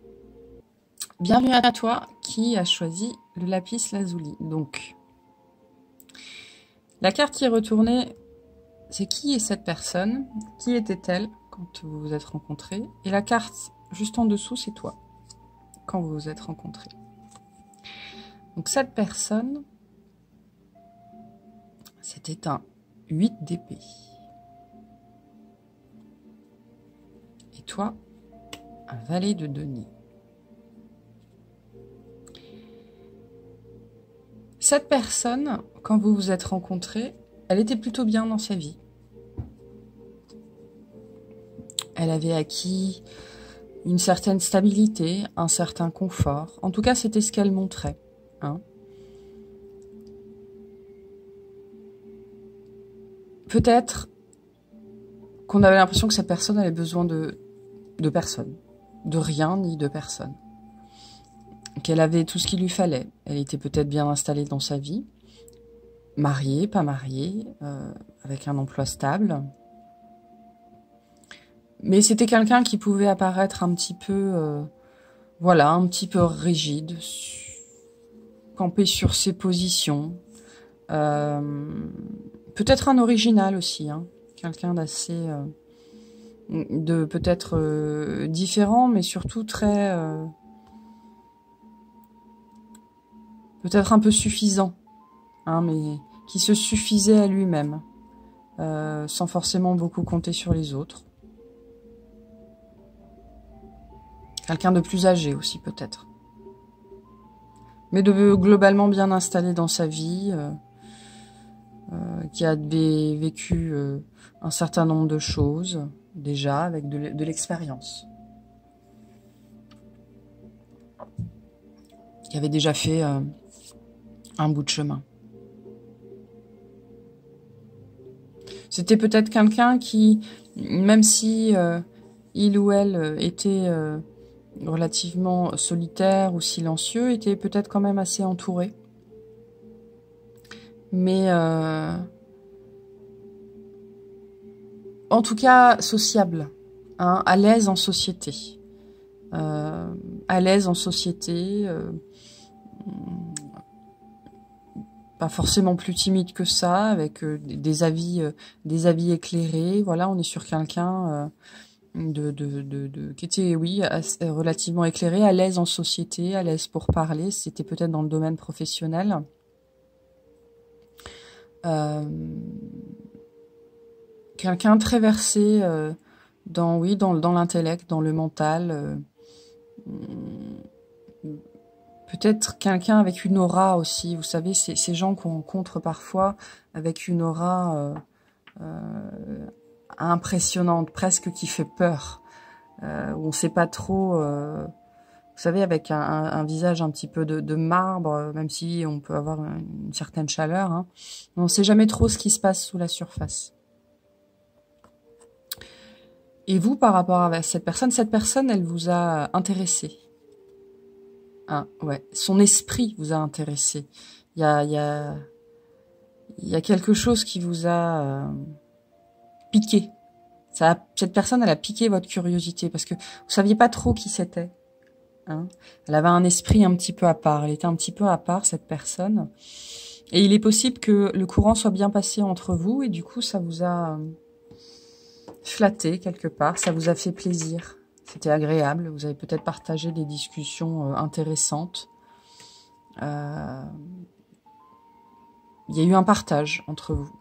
Bienvenue à toi qui a choisi le lapis lazuli. Donc, la carte qui est retournée, c'est qui est cette personne? Qui était-elle quand vous vous êtes rencontrés? Et la carte juste en dessous, c'est toi, quand vous vous êtes rencontrés. Donc cette personne, c'était un 8 d'épée. Et toi, un valet de denier. Cette personne, quand vous vous êtes rencontrés, elle était plutôt bien dans sa vie. Elle avait acquis une certaine stabilité, un certain confort. En tout cas, c'était ce qu'elle montrait. Hein. Peut-être qu'on avait l'impression que cette personne avait besoin de personne, de rien ni de personne. Qu'elle avait tout ce qu'il lui fallait. Elle était peut-être bien installée dans sa vie, mariée, pas mariée, avec un emploi stable. Mais c'était quelqu'un qui pouvait apparaître un petit peu, voilà, un petit peu rigide, camper sur ses positions. Peut-être un original aussi, hein, quelqu'un d'assez, de peut-être différent, mais surtout très, peut-être un peu suffisant, hein, mais qui se suffisait à lui-même, sans forcément beaucoup compter sur les autres. Quelqu'un de plus âgé aussi, peut-être. Mais de globalement bien installé dans sa vie, qui avait vécu un certain nombre de choses, déjà, avec de l'expérience. Qui avait déjà fait un bout de chemin. C'était peut-être quelqu'un qui, même si il ou elle était relativement solitaire ou silencieux, était peut-être quand même assez entouré. Mais en tout cas sociable, hein, à l'aise en société. À l'aise en société, pas forcément plus timide que ça, avec des avis éclairés. Voilà, on est sur quelqu'un qui était, oui, relativement éclairé, à l'aise en société, à l'aise pour parler. C'était peut-être dans le domaine professionnel. Quelqu'un très versé dans l'intellect, dans le mental. Peut-être quelqu'un avec une aura aussi. Vous savez, ces gens qu'on rencontre parfois avec une aura impressionnante, presque qui fait peur. Où on ne sait pas trop... vous savez, avec un visage un petit peu de marbre, même si on peut avoir une certaine chaleur. Hein, on ne sait jamais trop ce qui se passe sous la surface. Et vous, par rapport à cette personne, elle vous a intéressé. Hein, ouais. Son esprit vous a intéressé. Il y a quelque chose qui vous a piqué. Cette personne, elle a piqué votre curiosité parce que vous saviez pas trop qui c'était. Hein. Elle avait un esprit un petit peu à part. Elle était un petit peu à part, cette personne. Et il est possible que le courant soit bien passé entre vous et du coup, ça vous a flatté quelque part. Ça vous a fait plaisir. C'était agréable. Vous avez peut-être partagé des discussions intéressantes. Il y a eu un partage entre vous.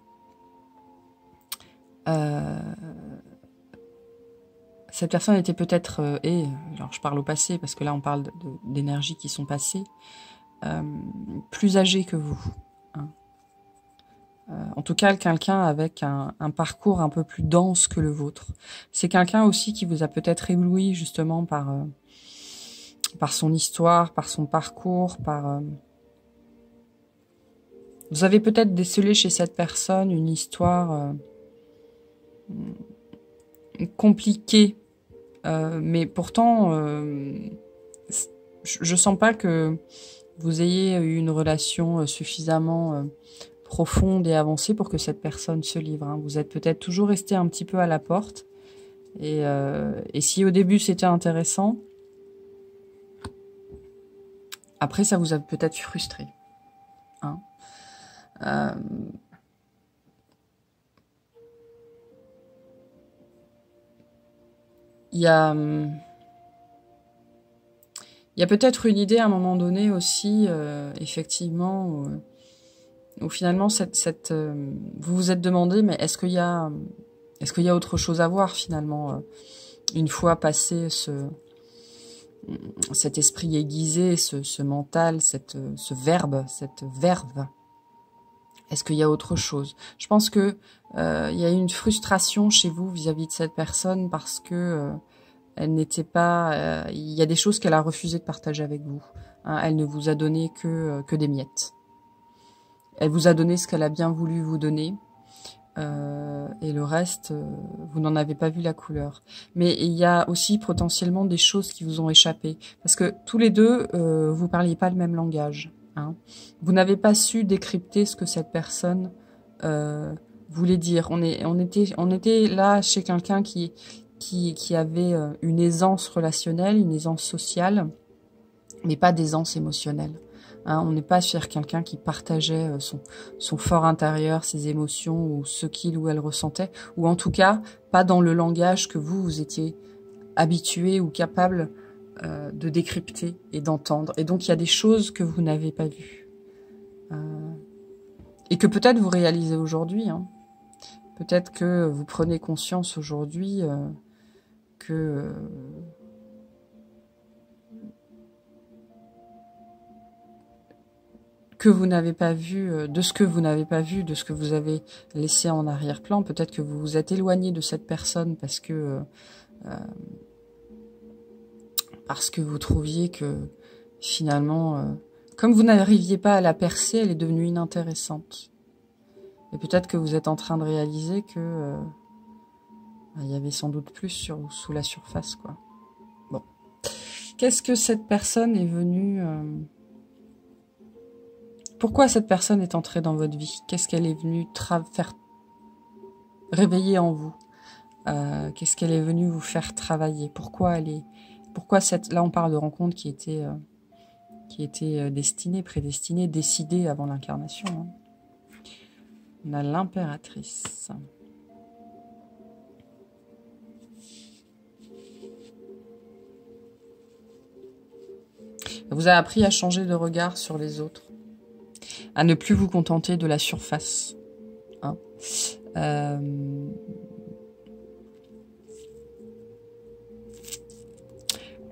Cette personne était peut-être, alors je parle au passé parce que là on parle d'énergies qui sont passées, plus âgée que vous. Hein. En tout cas, quelqu'un avec un parcours un peu plus dense que le vôtre. C'est quelqu'un aussi qui vous a peut-être ébloui justement par son histoire, par son parcours, vous avez peut-être décelé chez cette personne une histoire compliquée, mais pourtant, je sens pas que vous ayez eu une relation suffisamment profonde et avancée pour que cette personne se livre. Hein. Vous êtes peut-être toujours resté un petit peu à la porte. Et si au début c'était intéressant, après ça vous a peut-être frustré. Hein. Il y a peut-être une idée à un moment donné aussi, effectivement, où finalement vous vous êtes demandé, mais est-ce qu'il y a autre chose à voir finalement, une fois passé cet esprit aiguisé, ce mental, ce verbe, cette verve. Est-ce qu'il y a autre chose? Je pense que il y a une frustration chez vous vis-à-vis de cette personne parce que elle n'était pas. Il y a des choses qu'elle a refusé de partager avec vous. Hein, elle ne vous a donné que des miettes. Elle vous a donné ce qu'elle a bien voulu vous donner. Et le reste, vous n'en avez pas vu la couleur. Mais il y a aussi potentiellement des choses qui vous ont échappé. Parce que tous les deux, vous parliez pas le même langage. Hein. Vous n'avez pas su décrypter ce que cette personne voulait dire. On était là chez quelqu'un qui avait une aisance relationnelle, une aisance sociale, mais pas d'aisance émotionnelle. Hein, on n'est pas sur quelqu'un qui partageait son fort intérieur, ses émotions ou ce qu'il ou elle ressentait, ou en tout cas pas dans le langage que vous étiez habitué ou capable de décrypter et d'entendre. Et donc il y a des choses que vous n'avez pas vues et que peut-être vous réalisez aujourd'hui. Hein. Peut-être que vous prenez conscience aujourd'hui que vous n'avez pas vu, de ce que vous n'avez pas vu, de ce que vous avez laissé en arrière-plan. Peut-être que vous vous êtes éloigné de cette personne parce que vous trouviez que finalement, comme vous n'arriviez pas à la percer, elle est devenue inintéressante. Et peut-être que vous êtes en train de réaliser que il y avait sans doute plus sous la surface, quoi. Bon. Qu'est-ce que cette personne est venue... Pourquoi cette personne est entrée dans votre vie? Qu'est-ce qu'elle est venue faire réveiller en vous? Qu'est-ce qu'elle est venue vous faire travailler? Pourquoi là on parle de rencontres qui étaient destinées, prédestinées, décidées avant l'incarnation. Hein. On a l'impératrice. Elle vous a appris à changer de regard sur les autres. À ne plus vous contenter de la surface. Hein.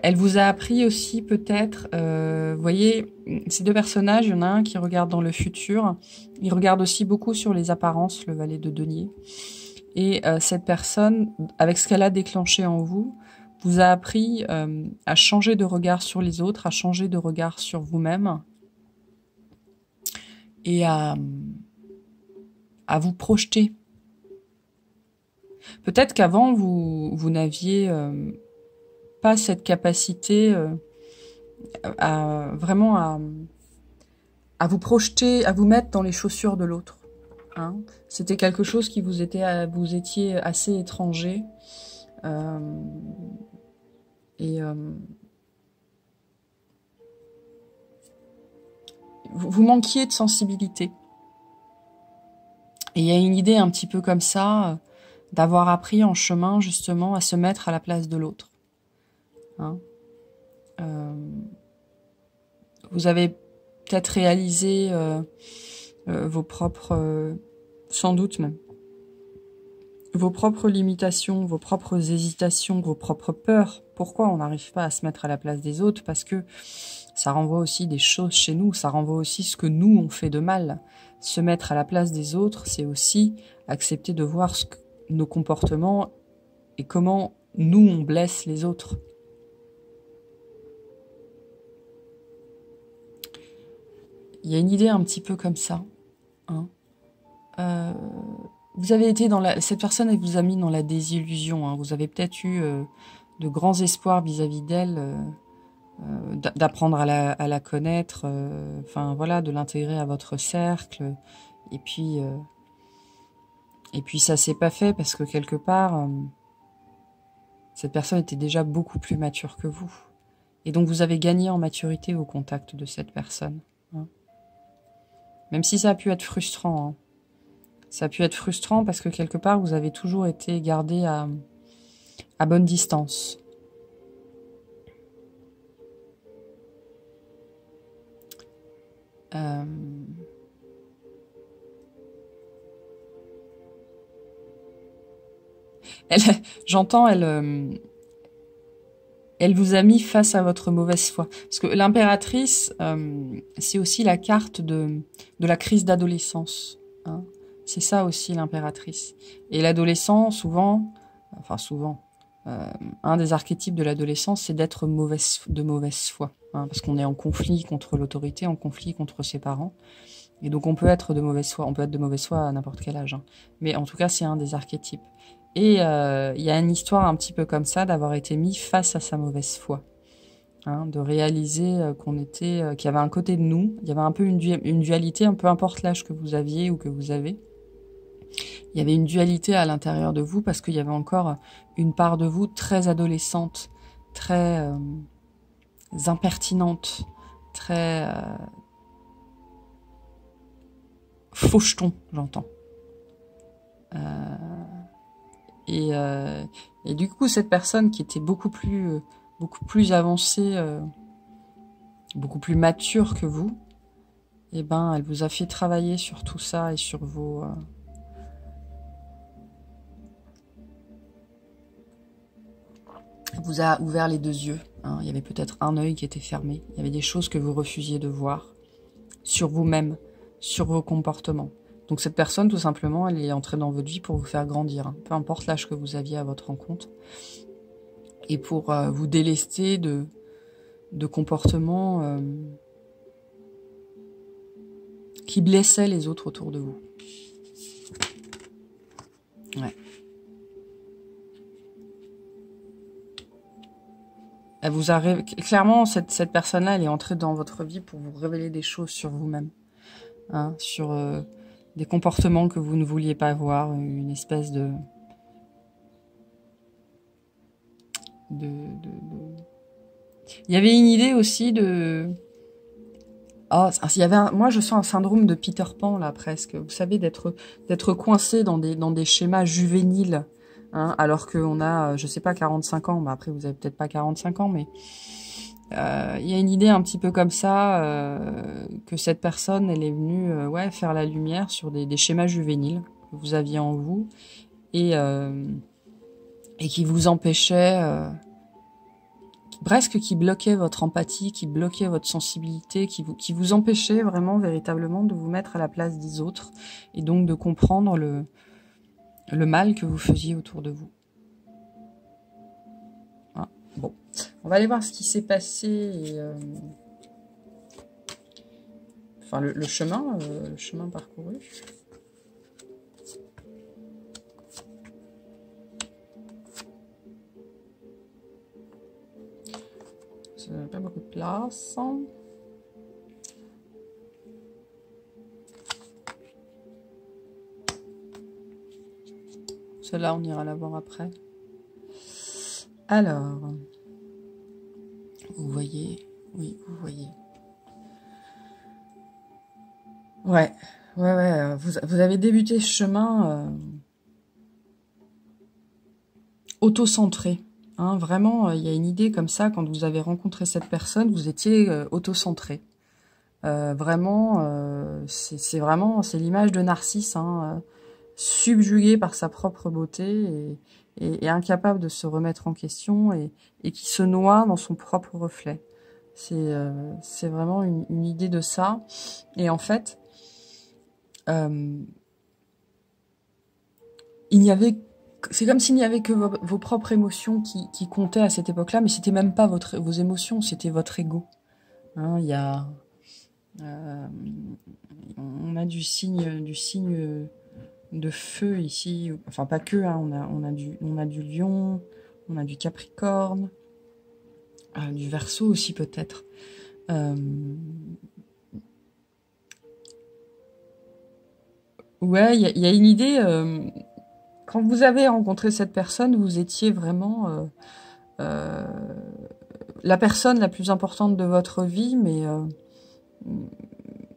Elle vous a appris aussi peut-être, vous voyez, ces deux personnages, il y en a un qui regarde dans le futur, il regarde aussi beaucoup sur les apparences, le valet de denier. Et cette personne, avec ce qu'elle a déclenché en vous, vous a appris à changer de regard sur les autres, à changer de regard sur vous-même et à vous projeter. Peut-être qu'avant, vous n'aviez pas cette capacité vraiment à vous projeter, à vous mettre dans les chaussures de l'autre. Hein. C'était quelque chose qui vous étiez assez étranger. Vous manquiez de sensibilité. Et il y a une idée un petit peu comme ça, d'avoir appris en chemin justement à se mettre à la place de l'autre. Hein. Vous avez peut-être réalisé vos propres, sans doute même, vos propres limitations, vos propres hésitations, vos propres peurs. Pourquoi on n'arrive pas à se mettre à la place des autres? Parce que ça renvoie aussi des choses chez nous, ça renvoie aussi ce que nous on fait de mal. Se mettre à la place des autres, c'est aussi accepter de voir nos comportements et comment nous on blesse les autres. Il y a une idée un petit peu comme ça. Hein. Vous avez été cette personne, elle vous a mis dans la désillusion. Hein. Vous avez peut-être eu de grands espoirs vis-à-vis d'elle, d'apprendre à la connaître, enfin voilà, de l'intégrer à votre cercle. Et puis ça s'est pas fait parce que quelque part, cette personne était déjà beaucoup plus mature que vous. Et donc vous avez gagné en maturité au contact de cette personne. Hein. Même si ça a pu être frustrant. Hein. Ça a pu être frustrant parce que quelque part, vous avez toujours été gardé à bonne distance. J'entends, elle vous a mis face à votre mauvaise foi. Parce que l'impératrice, c'est aussi la carte de la crise d'adolescence. Hein. C'est ça aussi l'impératrice. Et l'adolescent, souvent, un des archétypes de l'adolescence, c'est d'être de mauvaise foi. Hein, parce qu'on est en conflit contre l'autorité, en conflit contre ses parents. Et donc on peut être de mauvaise foi. On peut être de mauvaise foi à n'importe quel âge. Hein. Mais en tout cas, c'est un des archétypes. Et il y a une histoire un petit peu comme ça, d'avoir été mis face à sa mauvaise foi. Hein, de réaliser qu'il y avait un côté de nous, il y avait un peu une dualité, peu importe l'âge que vous aviez ou que vous avez. Il y avait une dualité à l'intérieur de vous parce qu'il y avait encore une part de vous très adolescente, très impertinente, très faucheton, j'entends. Et du coup, cette personne qui était beaucoup plus avancée, beaucoup plus mature que vous, eh ben, elle vous a fait travailler sur tout ça et sur vos vous a ouvert les deux yeux. Hein. Il y avait peut-être un œil qui était fermé. Il y avait des choses que vous refusiez de voir sur vous-même, sur vos comportements. Donc cette personne, tout simplement, elle est entrée dans votre vie pour vous faire grandir. Hein. Peu importe l'âge que vous aviez à votre rencontre. Et pour vous délester de comportements qui blessaient les autres autour de vous. Ouais. Elle vous a clairement, cette personne-là, elle est entrée dans votre vie pour vous révéler des choses sur vous-même, hein, sur des comportements que vous ne vouliez pas voir, une espèce de Il y avait une idée aussi de... Oh, moi je sens un syndrome de Peter Pan là presque. Vous savez, d'être coincé dans des schémas juvéniles. Hein, alors qu'on a, je sais pas, 45 ans, bah après vous avez peut-être pas 45 ans, mais il y a une idée un petit peu comme ça, que cette personne, elle est venue faire la lumière sur des schémas juvéniles que vous aviez en vous, et qui vous empêchaient, presque qui bloquait votre empathie, qui bloquait votre sensibilité, qui vous empêchait vraiment, véritablement, de vous mettre à la place des autres et donc de comprendre le mal que vous faisiez autour de vous. Ah, bon, on va aller voir ce qui s'est passé et, enfin le chemin parcouru. Ça n'a pas beaucoup de place. Celle-là, on ira la voir après. Alors, vous voyez, oui, vous voyez. Ouais, vous avez débuté ce chemin auto-centré. Hein, vraiment, il y a une idée comme ça, quand vous avez rencontré cette personne, vous étiez auto-centré. Vraiment, c'est l'image de Narcisse, hein, subjugué par sa propre beauté et incapable de se remettre en question et qui se noie dans son propre reflet. C'est vraiment une idée de ça. Et en fait, c'est comme s'il n'y avait que vos propres émotions qui comptaient à cette époque-là, mais c'était même pas vos émotions, c'était votre ego. Hein, il y a, on a du signe de feu ici, enfin pas que, hein, on a du lion, on a du capricorne, du verseau aussi peut-être. Ouais, il y a une idée. Quand vous avez rencontré cette personne, vous étiez vraiment la personne la plus importante de votre vie,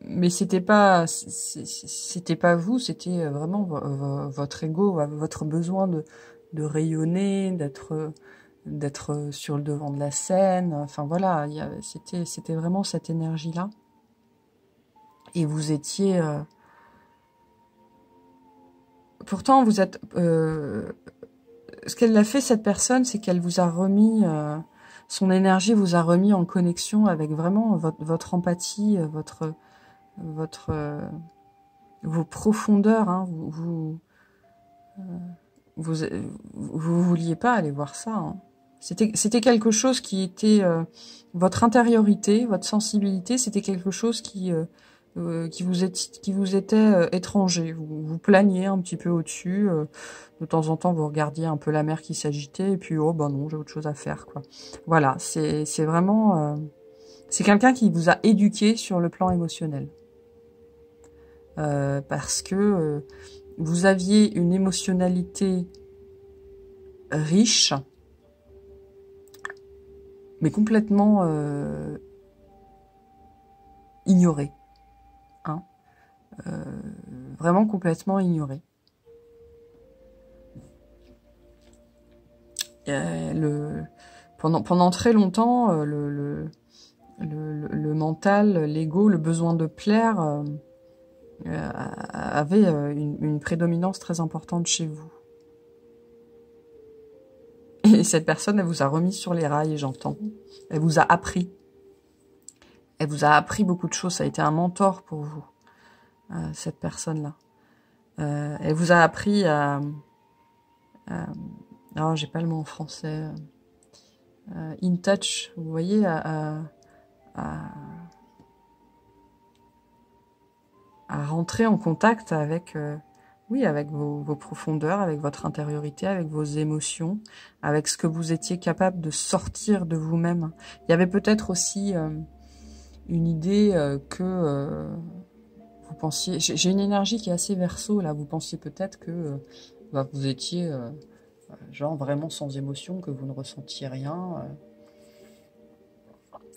mais c'était pas vous, c'était vraiment votre ego, votre besoin de rayonner, d'être sur le devant de la scène. Enfin voilà, c'était vraiment cette énergie-là. Et vous étiez pourtant, vous êtes. Ce qu'elle a fait, cette personne, c'est qu'elle vous a remis. Son énergie vous a remis en connexion avec vraiment votre empathie, vos profondeurs. Hein, vous vouliez pas aller voir ça. Hein. C'était quelque chose qui était votre intériorité, votre sensibilité. C'était quelque chose qui vous était étranger. Vous planiez un petit peu au-dessus. De temps en temps, vous regardiez un peu la mer qui s'agitait et puis oh ben non, j'ai autre chose à faire quoi. Voilà, c'est vraiment c'est quelqu'un qui vous a éduqué sur le plan émotionnel parce que vous aviez une émotionnalité riche, mais complètement ignorée. Hein, vraiment complètement ignorée. Pendant très longtemps, le mental, l'ego, le besoin de plaire avait une prédominance très importante chez vous. Et cette personne, elle vous a remis sur les rails, j'entends. Elle vous a appris. Elle vous a appris beaucoup de choses. Ça a été un mentor pour vous, cette personne-là. Elle vous a appris à non, j'ai pas le mot en français. In touch, vous voyez, à rentrer en contact avec, oui, avec vos profondeurs, avec votre intériorité, avec vos émotions, avec ce que vous étiez capable de sortir de vous-même. Il y avait peut-être aussi une idée que vous pensiez... J'ai une énergie qui est assez verso, là. Vous pensiez peut-être que vous étiez... genre vraiment sans émotion, que vous ne ressentiez rien.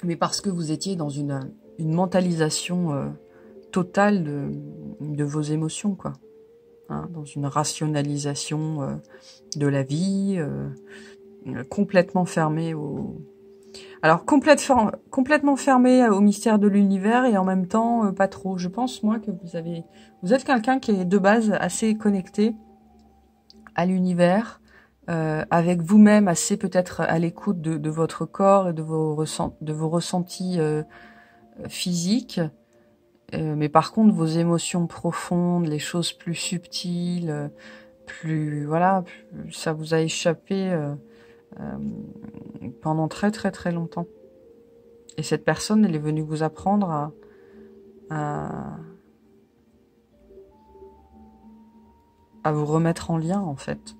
Mais parce que vous étiez dans une mentalisation totale de vos émotions, quoi. Hein, dans une rationalisation de la vie, complètement fermée au... Alors, complètement fermée au mystère de l'univers et en même temps, pas trop. Je pense, moi, que vous êtes quelqu'un qui est de base assez connecté à l'univers, avec vous-même, assez peut-être à l'écoute de votre corps et de vos ressentis physiques. Mais par contre, vos émotions profondes, les choses plus subtiles, voilà, ça vous a échappé pendant très très très longtemps. Et cette personne, elle est venue vous apprendre à vous remettre en lien, en fait.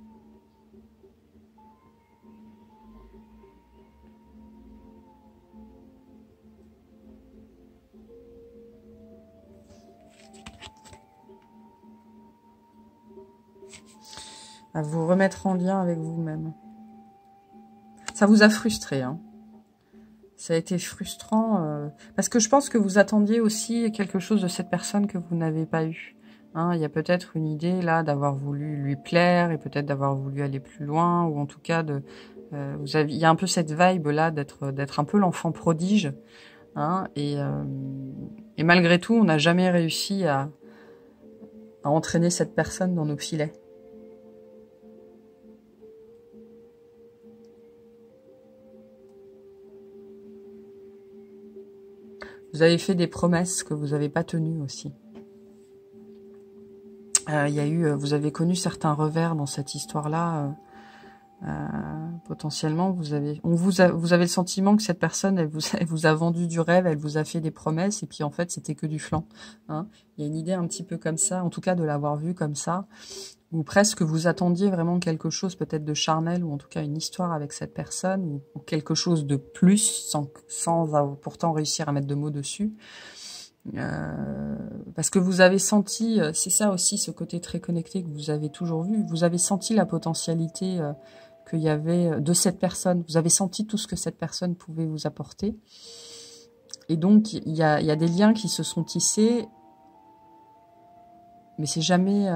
À vous remettre en lien avec vous-même. Ça vous a frustré, hein. Ça a été frustrant, parce que je pense que vous attendiez aussi quelque chose de cette personne que vous n'avez pas eu. Hein, il y a peut-être une idée là d'avoir voulu lui plaire et peut-être d'avoir voulu aller plus loin, ou en tout cas il y a un peu cette vibe là d'être un peu l'enfant prodige, hein, et malgré tout, on n'a jamais réussi à entraîner cette personne dans nos filets. Vous avez fait des promesses que vous n'avez pas tenues aussi. Vous avez connu certains revers dans cette histoire-là. Potentiellement, vous avez le sentiment que cette personne, elle vous a vendu du rêve, elle vous a fait des promesses, et puis en fait, c'était que du flan. Hein. Il y a une idée un petit peu comme ça, en tout cas de l'avoir vu comme ça, ou presque vous attendiez vraiment quelque chose peut-être de charnel, ou en tout cas une histoire avec cette personne, ou quelque chose de plus, sans avoir pourtant réussir à mettre de mots dessus. Parce que vous avez senti, c'est ça aussi, ce côté très connecté que vous avez toujours vu, vous avez senti la potentialité qu'il y avait de cette personne, vous avez senti tout ce que cette personne pouvait vous apporter, et donc il y a des liens qui se sont tissés, mais c'est jamais...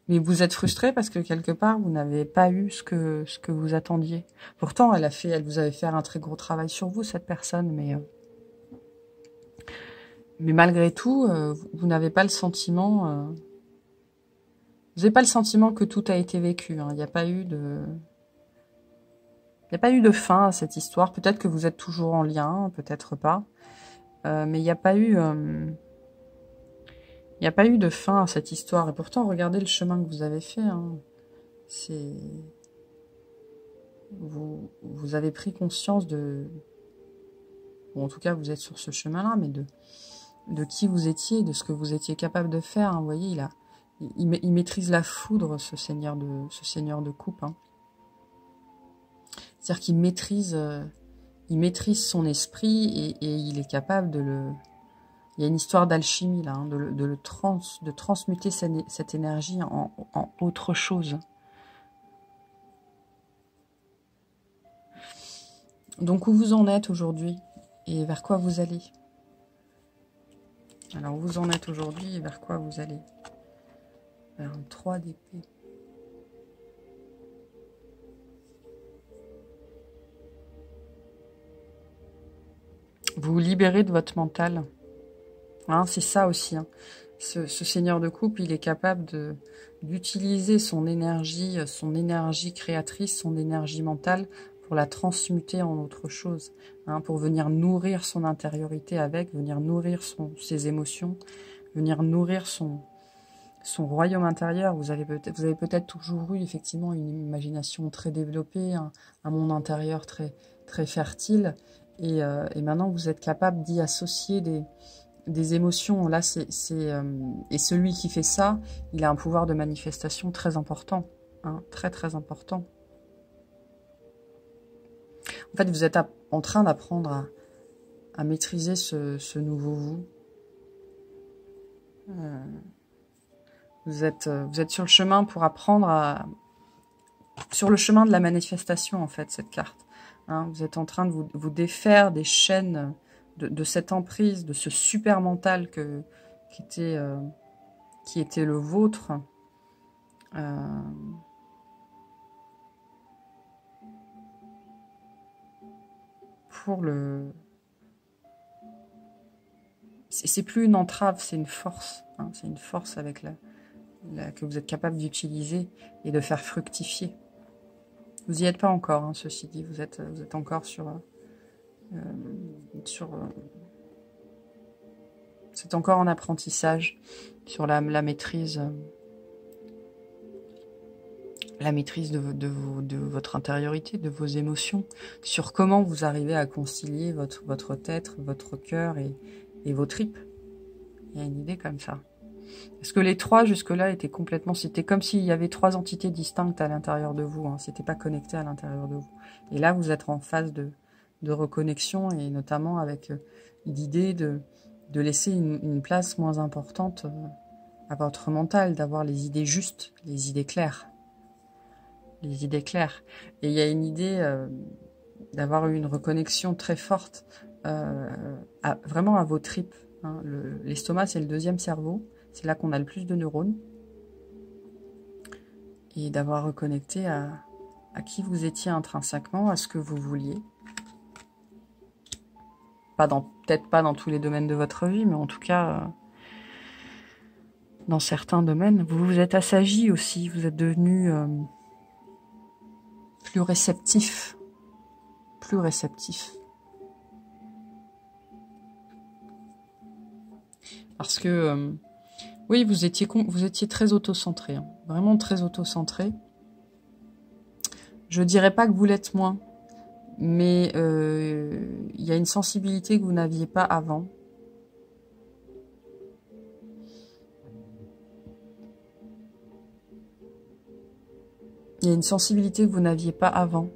Mais vous êtes frustré parce que quelque part, vous n'avez pas eu ce que vous attendiez. Pourtant, elle vous avait fait un très gros travail sur vous, cette personne, mais malgré tout, vous n'avez pas le sentiment... vous n'avez pas le sentiment que tout a été vécu. Hein. Il n'y a pas eu de fin à cette histoire. Peut-être que vous êtes toujours en lien, peut-être pas. Mais il n'y a pas eu... il n'y a pas eu de fin à cette histoire. Et pourtant, regardez le chemin que vous avez fait. Hein. Vous avez pris conscience de... Bon, en tout cas, vous êtes sur ce chemin-là, mais de qui vous étiez, de ce que vous étiez capable de faire. Hein. Vous voyez, il maîtrise la foudre, ce seigneur de coupe. Hein. C'est-à-dire qu'il il maîtrise son esprit et il est capable de le... Il y a une histoire d'alchimie là, hein, de transmuter cette énergie en autre chose. Donc où vous en êtes aujourd'hui et vers quoi vous allez? Alors où vous en êtes aujourd'hui et vers quoi vous allez? Vers un 3 d'épée. Vous vous libérez de votre mental. Hein, c'est ça aussi. Hein. Ce seigneur de coupe, il est capable d'utiliser son énergie créatrice, son énergie mentale, pour la transmuter en autre chose. Hein, pour venir nourrir son intériorité avec, venir nourrir ses émotions, venir nourrir son royaume intérieur. Vous avez peut-être toujours eu effectivement une imagination très développée, un monde intérieur très, très fertile. Et maintenant, vous êtes capable d'y associer des émotions. Là, et celui qui fait ça, il a un pouvoir de manifestation très important, hein, très très important. En fait, vous êtes en train d'apprendre à maîtriser ce nouveau vous. Vous êtes sur le chemin pour apprendre sur le chemin de la manifestation, en fait, cette carte. Hein, vous êtes en train de vous défaire des chaînes de cette emprise, de ce super mental qui était le vôtre. C'est plus une entrave, c'est une force. Hein, c'est une force avec que vous êtes capable d'utiliser et de faire fructifier. Vous n'y êtes pas encore, hein, ceci dit, vous êtes encore c'est encore en apprentissage sur la maîtrise. La maîtrise de votre intériorité, de vos émotions, sur comment vous arrivez à concilier votre tête, votre cœur et vos tripes. Il y a une idée comme ça. Parce que les trois, jusque-là, étaient complètement... C'était comme s'il y avait trois entités distinctes à l'intérieur de vous. Hein. C'était pas connecté à l'intérieur de vous. Et là, vous êtes en phase de reconnexion, et notamment avec l'idée de laisser une place moins importante à votre mental, d'avoir les idées justes, les idées claires. Les idées claires. Et il y a une idée d'avoir une reconnexion très forte vraiment à vos tripes. Hein. L'estomac, c'est le deuxième cerveau. C'est là qu'on a le plus de neurones. Et d'avoir reconnecté à qui vous étiez intrinsèquement, à ce que vous vouliez. Peut-être pas dans tous les domaines de votre vie, mais en tout cas, dans certains domaines. Vous vous êtes assagi aussi. Vous êtes devenu... plus réceptif. Plus réceptif. Parce que, oui, vous étiez très auto-centré. Hein, vraiment très auto-centré. Je dirais pas que vous l'êtes moins. Mais il y a une sensibilité que vous n'aviez pas avant. Il y a une sensibilité que vous n'aviez pas avant.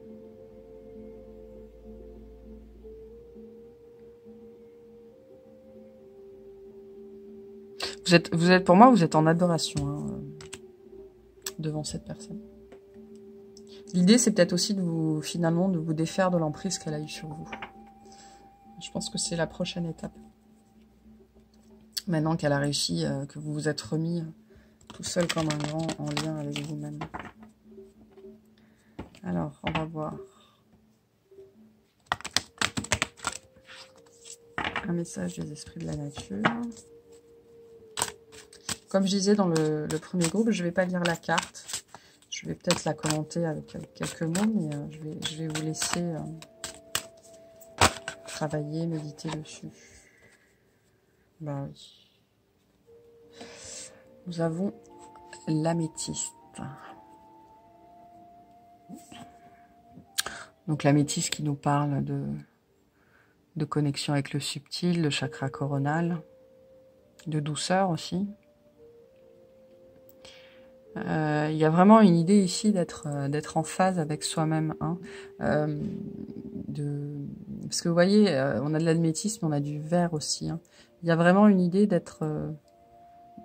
Pour moi, vous êtes en adoration hein, devant cette personne. L'idée, c'est peut-être aussi finalement, de vous défaire de l'emprise qu'elle a eue sur vous. Je pense que c'est la prochaine étape. Maintenant qu'elle a réussi, que vous vous êtes remis tout seul comme un grand en lien avec vous-même. Alors, on va voir. Un message des esprits de la nature. Comme je disais dans le premier groupe, je ne vais pas lire la carte. Je vais peut-être la commenter avec quelques mots, mais je vais vous laisser travailler, méditer dessus. Bah oui. Nous avons l'améthyste. Donc l'améthyste qui nous parle de connexion avec le subtil, le chakra coronal, de douceur aussi. Il y a vraiment une idée ici d'être en phase avec soi-même. Hein. Parce que vous voyez, on a de l'améthyste, mais on a du vert aussi. Hein. Il y a vraiment une idée d'être,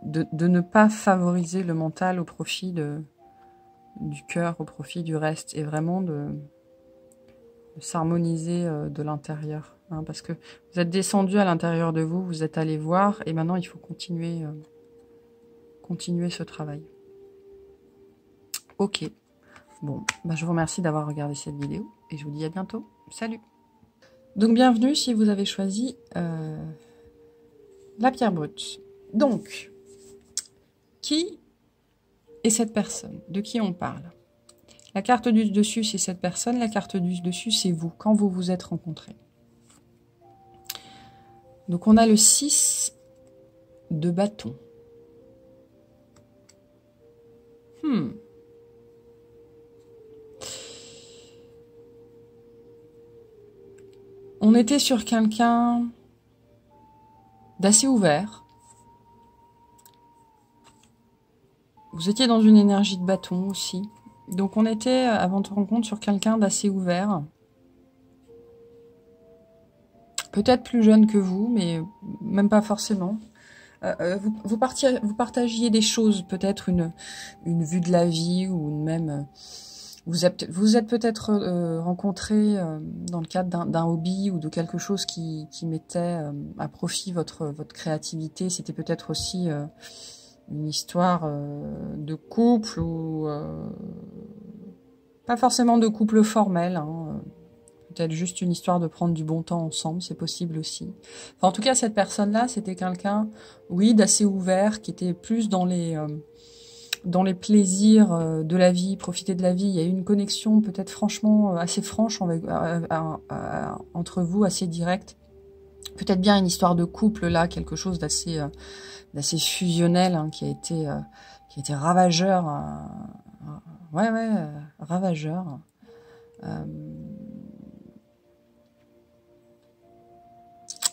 de ne pas favoriser le mental au profit du cœur, au profit du reste, et vraiment de s'harmoniser de l'intérieur. Hein, parce que vous êtes descendu à l'intérieur de vous, vous êtes allé voir, et maintenant il faut continuer ce travail. Ok. Bon, bah je vous remercie d'avoir regardé cette vidéo, et je vous dis à bientôt. Salut! Donc bienvenue si vous avez choisi la pierre brute. Donc, qui est cette personne? De qui on parle? La carte du dessus, c'est cette personne. La carte du dessus, c'est vous, quand vous vous êtes rencontrés. Donc, on a le 6 de bâton. On était sur quelqu'un d'assez ouvert. Vous étiez dans une énergie de bâton aussi. Donc on était, avant de rencontre, sur quelqu'un d'assez ouvert. Peut-être plus jeune que vous, mais même pas forcément. Vous partagiez des choses, peut-être une vue de la vie, ou même... Vous êtes peut-être rencontrés dans le cadre d'un hobby ou de quelque chose qui mettait à profit votre créativité. C'était peut-être aussi une histoire de couple ou pas forcément de couple formel. Hein, peut-être juste une histoire de prendre du bon temps ensemble, c'est possible aussi. Enfin, en tout cas, cette personne-là, c'était quelqu'un, oui, d'assez ouvert, qui était plus dans les dans les plaisirs de la vie, profiter de la vie. Il y a eu une connexion peut-être franchement assez franche entre vous, assez directe. Peut-être bien une histoire de couple là, quelque chose d'assez fusionnel hein, qui a été ravageur. Ravageur.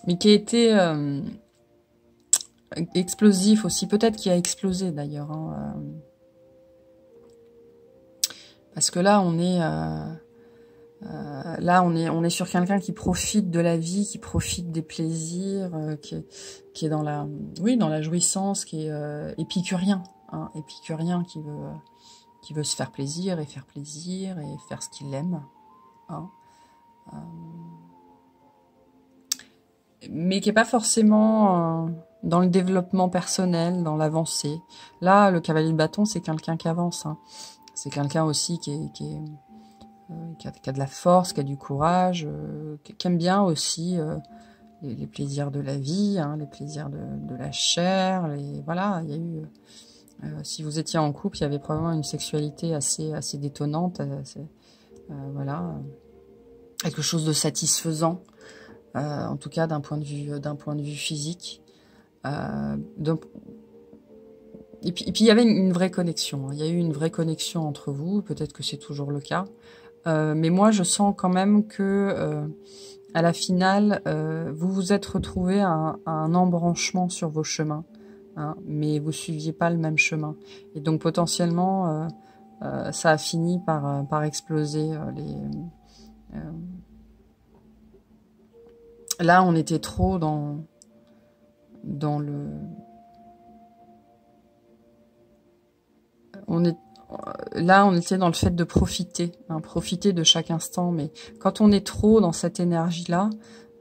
Mais qui a été explosif aussi, peut-être qui a explosé d'ailleurs. Hein, parce que là, on est sur quelqu'un qui profite de la vie, qui profite des plaisirs, qui est dans la jouissance, qui est épicurien, hein, épicurien qui veut se faire plaisir et faire ce qu'il aime. Hein. Mais qui est pas forcément dans le développement personnel, dans l'avancée. Là, le cavalier de bâton, c'est quelqu'un qui avance. Hein. C'est quelqu'un aussi qui a de la force, qui a du courage, qui aime bien aussi les plaisirs de la vie, hein, les plaisirs de la chair. Voilà, il y a eu... si vous étiez en couple, il y avait probablement une sexualité assez détonnante. Voilà, quelque chose de satisfaisant. En tout cas d'un point de vue physique. Et puis il y avait une vraie connexion. Hein. Il y a eu une vraie connexion entre vous. Peut-être que c'est toujours le cas. Mais moi, je sens quand même que à la finale, vous vous êtes retrouvés à un embranchement sur vos chemins. Hein, mais vous suiviez pas le même chemin. Et donc potentiellement, ça a fini par exploser Là, on était trop dans le... Là, on était dans le fait de profiter, hein, profiter de chaque instant. Mais quand on est trop dans cette énergie-là,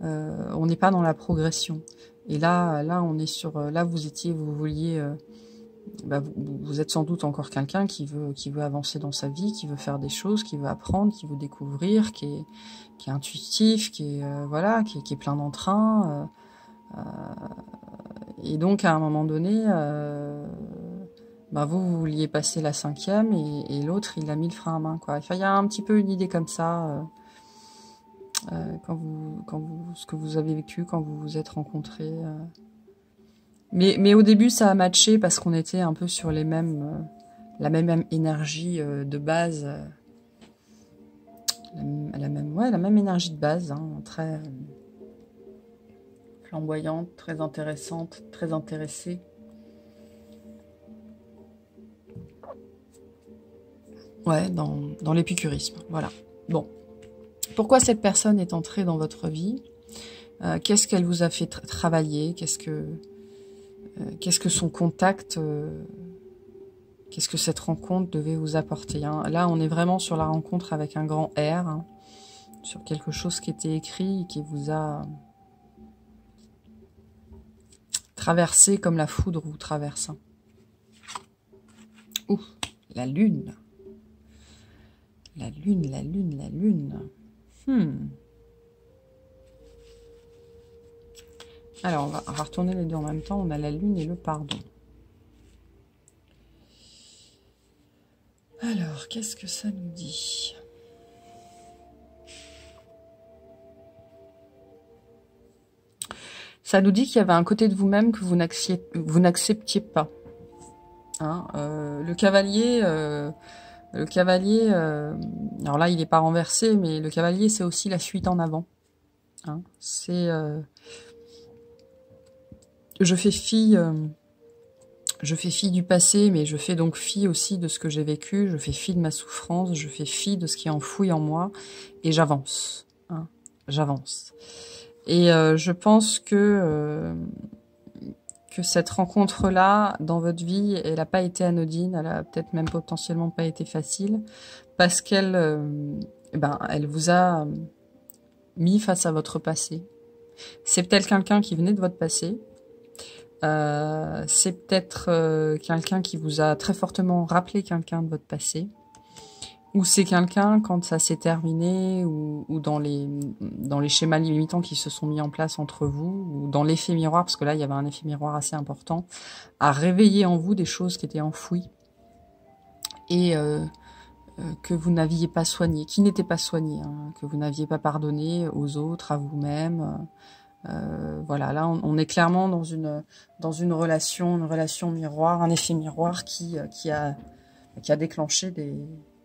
on n'est pas dans la progression. Et là, on est sur... Là, vous vouliez... vous êtes sans doute encore quelqu'un qui veut avancer dans sa vie, qui veut faire des choses, qui veut apprendre, qui veut découvrir, qui est intuitif, qui est plein d'entrain. Et donc, à un moment donné, vous vouliez passer la 5e et l'autre, il a mis le frein à main, quoi. Enfin, il y a un petit peu une idée comme ça ce que vous avez vécu quand vous vous êtes rencontrés. Mais au début, ça a matché parce qu'on était un peu sur la même énergie de base. La même énergie de base, hein, très flamboyante, très intéressante, très intéressée. Ouais, dans l'épicurisme, voilà. Bon. Pourquoi cette personne est entrée dans votre vie? Qu'est-ce qu'elle vous a fait travailler? Qu'est-ce que son contact, qu'est-ce que cette rencontre devait vous apporter, hein? Là, on est vraiment sur la rencontre avec un grand R, hein, sur quelque chose qui était écrit et qui vous a traversé comme la foudre vous traverse. Hein. Ouh, la lune. La lune. Alors, on va retourner les deux en même temps. On a la lune et le pardon. Alors, qu'est-ce que ça nous dit? Ça nous dit qu'il y avait un côté de vous-même que vous n'acceptiez pas. Hein, le cavalier... alors là, il n'est pas renversé, mais le cavalier, c'est aussi la fuite en avant. Hein, c'est... je fais fi du passé, mais je fais donc fi aussi de ce que j'ai vécu, je fais fi de ma souffrance, je fais fi de ce qui est enfoui en moi, et j'avance. Hein, j'avance. Et je pense que cette rencontre-là, dans votre vie, elle n'a pas été anodine, elle a peut-être même potentiellement pas été facile, parce qu'elle elle vous a mis face à votre passé. C'est peut-être quelqu'un qui venait de votre passé, c'est peut-être quelqu'un qui vous a très fortement rappelé quelqu'un de votre passé, ou c'est quelqu'un, quand ça s'est terminé, ou dans les schémas limitants qui se sont mis en place entre vous, ou dans l'effet miroir, parce que là, il y avait un effet miroir assez important, à réveiller en vous des choses qui étaient enfouies. et que vous n'aviez pas soigné, qui n'était pas soigné, hein, que vous n'aviez pas pardonné aux autres, à vous-même. Voilà, là on est clairement dans une relation miroir, un effet miroir qui a déclenché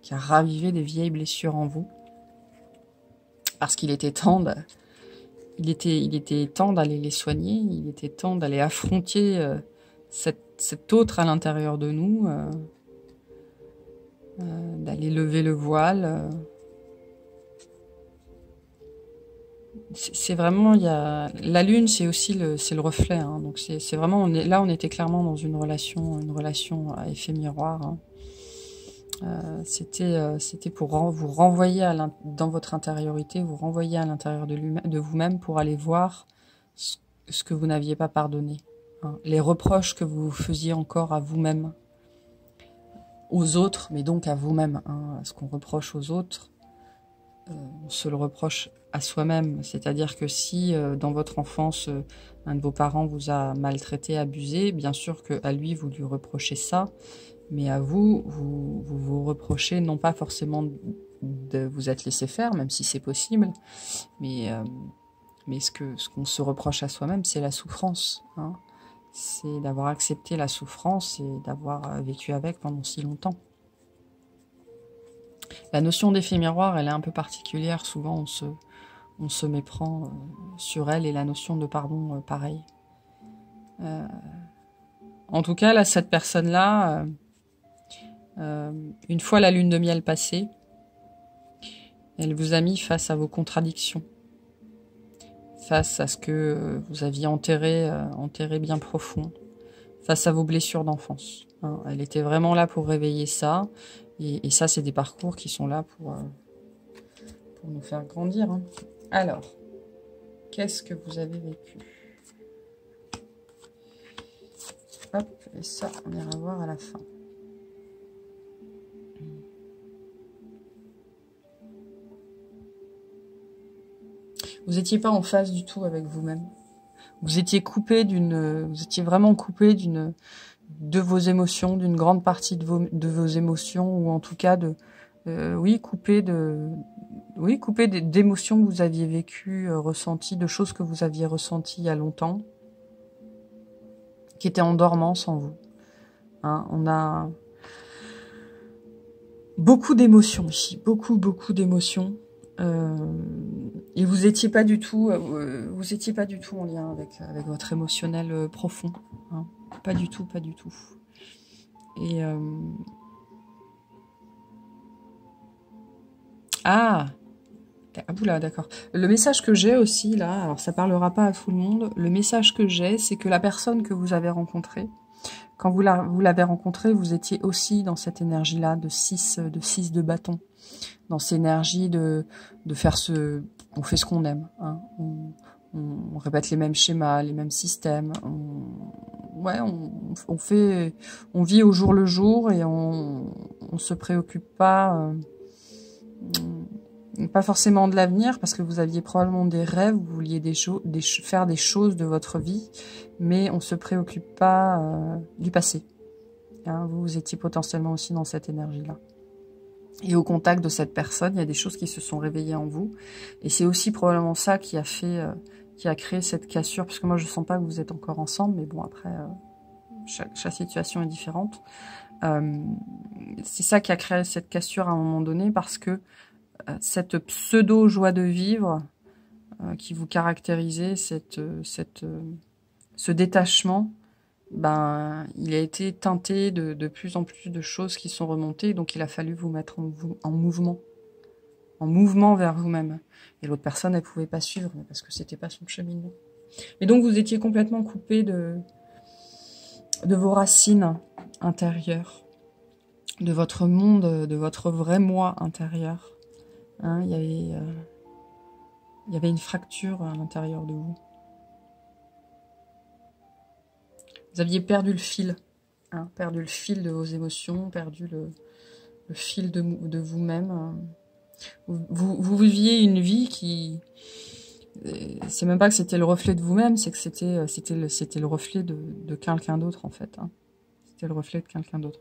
qui a ravivé des vieilles blessures en vous, parce qu'il était temps il était temps d'aller les soigner, il était temps d'aller affronter cet autre à l'intérieur de nous, d'aller lever le voile. C'est vraiment, la lune, c'est aussi le reflet, hein, donc c'est vraiment, on était clairement dans une relation à effet miroir, hein. C'était pour vous renvoyer dans votre intériorité, vous renvoyer à l'intérieur de vous-même pour aller voir ce que vous n'aviez pas pardonné, hein, les reproches que vous faisiez encore à vous-même, aux autres, mais donc à vous-même, hein, ce qu'on reproche aux autres, on se le reproche à soi-même. C'est-à-dire que si dans votre enfance, un de vos parents vous a maltraité, abusé, bien sûr qu'à lui, vous lui reprochez ça, mais à vous reprochez non pas forcément de vous être laissé faire, même si c'est possible, mais ce qu'on se reproche à soi-même, c'est la souffrance, hein. C'est d'avoir accepté la souffrance et d'avoir vécu avec pendant si longtemps. La notion d'effet miroir, elle est un peu particulière. Souvent, on se méprend sur elle, et la notion de pardon, pareil. En tout cas, là, cette personne-là, une fois la lune de miel passée, elle vous a mis face à vos contradictions, face à ce que vous aviez enterré bien profond, face à vos blessures d'enfance, hein. Elle était vraiment là pour réveiller ça, et ça, c'est des parcours qui sont là pour nous faire grandir, hein. Alors, qu'est-ce que vous avez vécu? Hop, et ça, on ira voir à la fin. Vous n'étiez pas en phase du tout avec vous-même. Vous étiez vraiment coupé de vos émotions, d'une grande partie de vos émotions, ou en tout cas coupé d'émotions que vous aviez vécues, ressenties, de choses que vous aviez ressenties il y a longtemps, qui étaient en dormance en vous, hein. On a beaucoup d'émotions ici, beaucoup d'émotions. Et vous étiez pas du tout en lien avec votre émotionnel profond, hein. Pas du tout. Et oula, d'accord. Le message que j'ai aussi là, alors ça parlera pas à tout le monde. Le message que j'ai, c'est que la personne que vous avez rencontrée, quand vous l'avez rencontrée, vous étiez aussi dans cette énergie-là de 6 de bâton, dans cette énergie de faire on fait ce qu'on aime, hein. On répète les mêmes schémas, les mêmes systèmes. On vit au jour le jour, et on se préoccupe pas forcément de l'avenir, parce que vous aviez probablement des rêves, vous vouliez faire des choses de votre vie, mais on se préoccupe pas du passé, hein. Vous étiez potentiellement aussi dans cette énergie-là. Et au contact de cette personne, il y a des choses qui se sont réveillées en vous. Et c'est aussi probablement ça qui a créé cette cassure. Parce que moi, je sens pas que vous êtes encore ensemble. Mais bon, après, chaque situation est différente. C'est ça qui a créé cette cassure à un moment donné. Parce que cette pseudo-joie de vivre qui vous caractérisait, ce détachement, il a été teinté de plus en plus de choses qui sont remontées, donc il a fallu vous mettre en mouvement vers vous-même. Et l'autre personne, elle pouvait pas suivre, parce que c'était pas son cheminement. Et donc vous étiez complètement coupé de vos racines intérieures, de votre monde, de votre vrai moi intérieur, hein. Il y avait une fracture à l'intérieur de vous. Vous aviez perdu le fil, hein, perdu le fil de vos émotions, perdu le fil de vous-même. Vous viviez une vie qui... C'est même pas que c'était le reflet de vous-même, c'est que c'était le reflet de quelqu'un d'autre, en fait, hein. C'était le reflet de quelqu'un d'autre.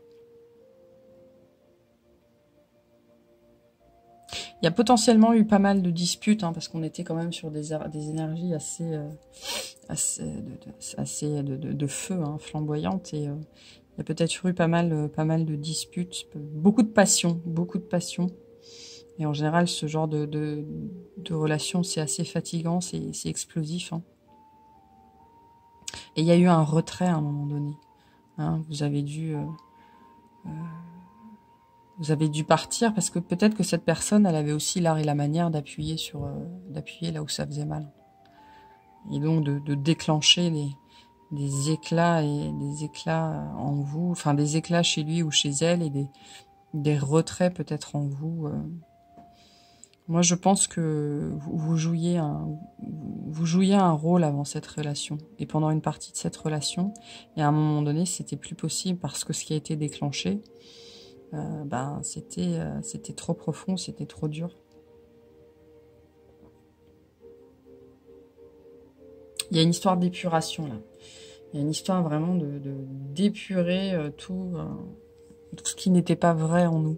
Il y a potentiellement eu pas mal de disputes, hein, parce qu'on était quand même sur des énergies assez de feu, hein, flamboyantes, et il y a peut-être eu pas mal de disputes, beaucoup de passion, beaucoup de passion. Et en général, ce genre de relation, c'est assez fatigant, c'est explosif, hein. Et il y a eu un retrait à un moment donné, hein. Vous avez dû partir parce que peut-être que cette personne, elle avait aussi l'art et la manière d'appuyer d'appuyer là où ça faisait mal. Et donc de déclencher des éclats en vous, enfin des éclats chez lui ou chez elle, et des retraits peut-être en vous. Moi, je pense que vous jouiez un rôle avant cette relation, et pendant une partie de cette relation, et à un moment donné, c'était plus possible parce que ce qui a été déclenché, c'était trop profond, c'était trop dur. Il y a une histoire d'épuration là. Il y a une histoire vraiment d'épurer tout ce qui n'était pas vrai en nous.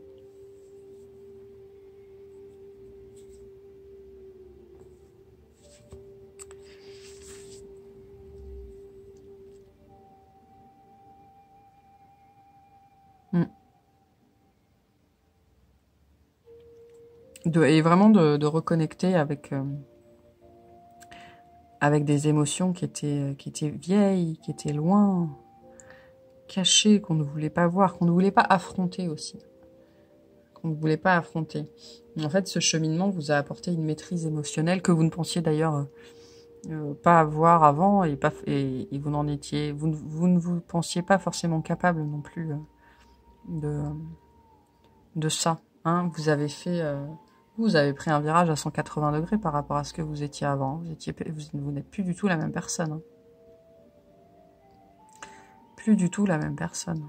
Et vraiment de reconnecter avec des émotions qui étaient vieilles, qui étaient loin, cachées, qu'on ne voulait pas voir, qu'on ne voulait pas affronter aussi. Qu'on ne voulait pas affronter. En fait, ce cheminement vous a apporté une maîtrise émotionnelle que vous ne pensiez d'ailleurs pas avoir avant, et vous n'en étiez, vous ne vous pensiez pas forcément capable non plus de ça. Hein. Vous avez pris un virage à 180 degrés par rapport à ce que vous étiez avant. Vous n'êtes plus du tout la même personne. Hein. Plus du tout la même personne.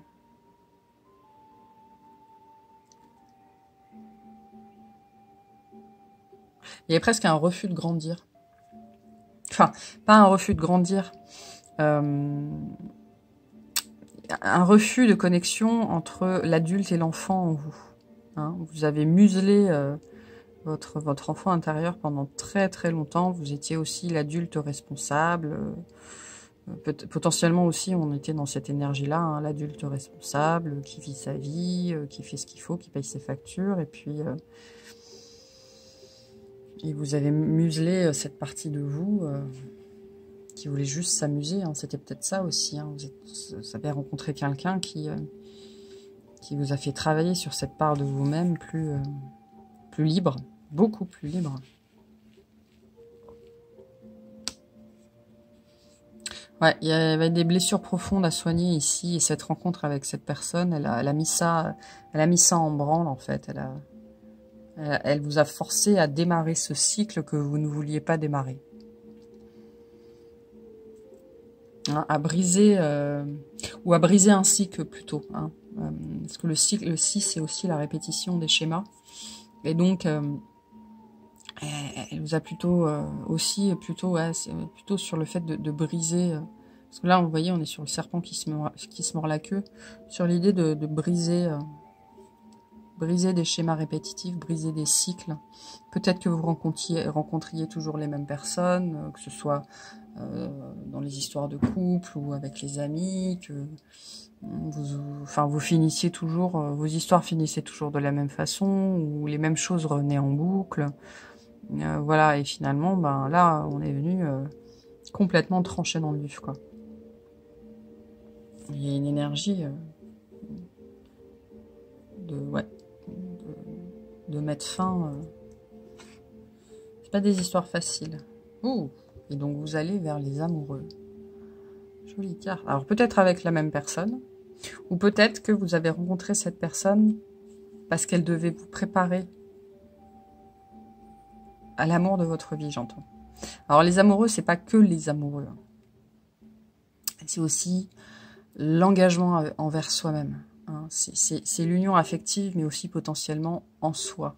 Il y a presque un refus de grandir. Enfin, pas un refus de grandir. Un refus de connexion entre l'adulte et l'enfant en vous. Hein. Vous avez muselé votre enfant intérieur pendant très très longtemps. Vous étiez aussi l'adulte responsable. Potentiellement aussi, on était dans cette énergie-là, hein, l'adulte responsable qui vit sa vie, qui fait ce qu'il faut, qui paye ses factures, et puis et vous avez muselé cette partie de vous qui voulait juste s'amuser. Hein. C'était peut-être ça aussi. Hein. Vous avez rencontré quelqu'un qui vous a fait travailler sur cette part de vous-même plus libre, beaucoup plus libre. Ouais, il y avait des blessures profondes à soigner ici, et cette rencontre avec cette personne, elle a mis ça en branle en fait. Elle vous a forcé à démarrer ce cycle que vous ne vouliez pas démarrer, hein, à briser un cycle plutôt. Hein, parce que le 6 c'est aussi la répétition des schémas, et donc elle vous a plutôt c'est plutôt sur le fait de briser. Parce que là, vous voyez, on est sur le serpent qui se mord la queue, sur l'idée de briser des schémas répétitifs, briser des cycles. Peut-être que vous rencontriez toujours les mêmes personnes, que ce soit dans les histoires de couple ou avec les amis, que vous finissiez toujours, vos histoires finissaient toujours de la même façon, ou les mêmes choses revenaient en boucle. Voilà, et finalement, là, on est venu complètement trancher dans le vif, quoi. Il y a une énergie de mettre fin. C'est pas des histoires faciles. Ouh. Et donc vous allez vers les amoureux. Jolie carte. Alors peut-être avec la même personne, ou peut-être que vous avez rencontré cette personne parce qu'elle devait vous préparer à l'amour de votre vie, j'entends. Alors les amoureux, c'est pas que les amoureux. C'est aussi l'engagement envers soi-même. Hein. C'est l'union affective, mais aussi potentiellement en soi,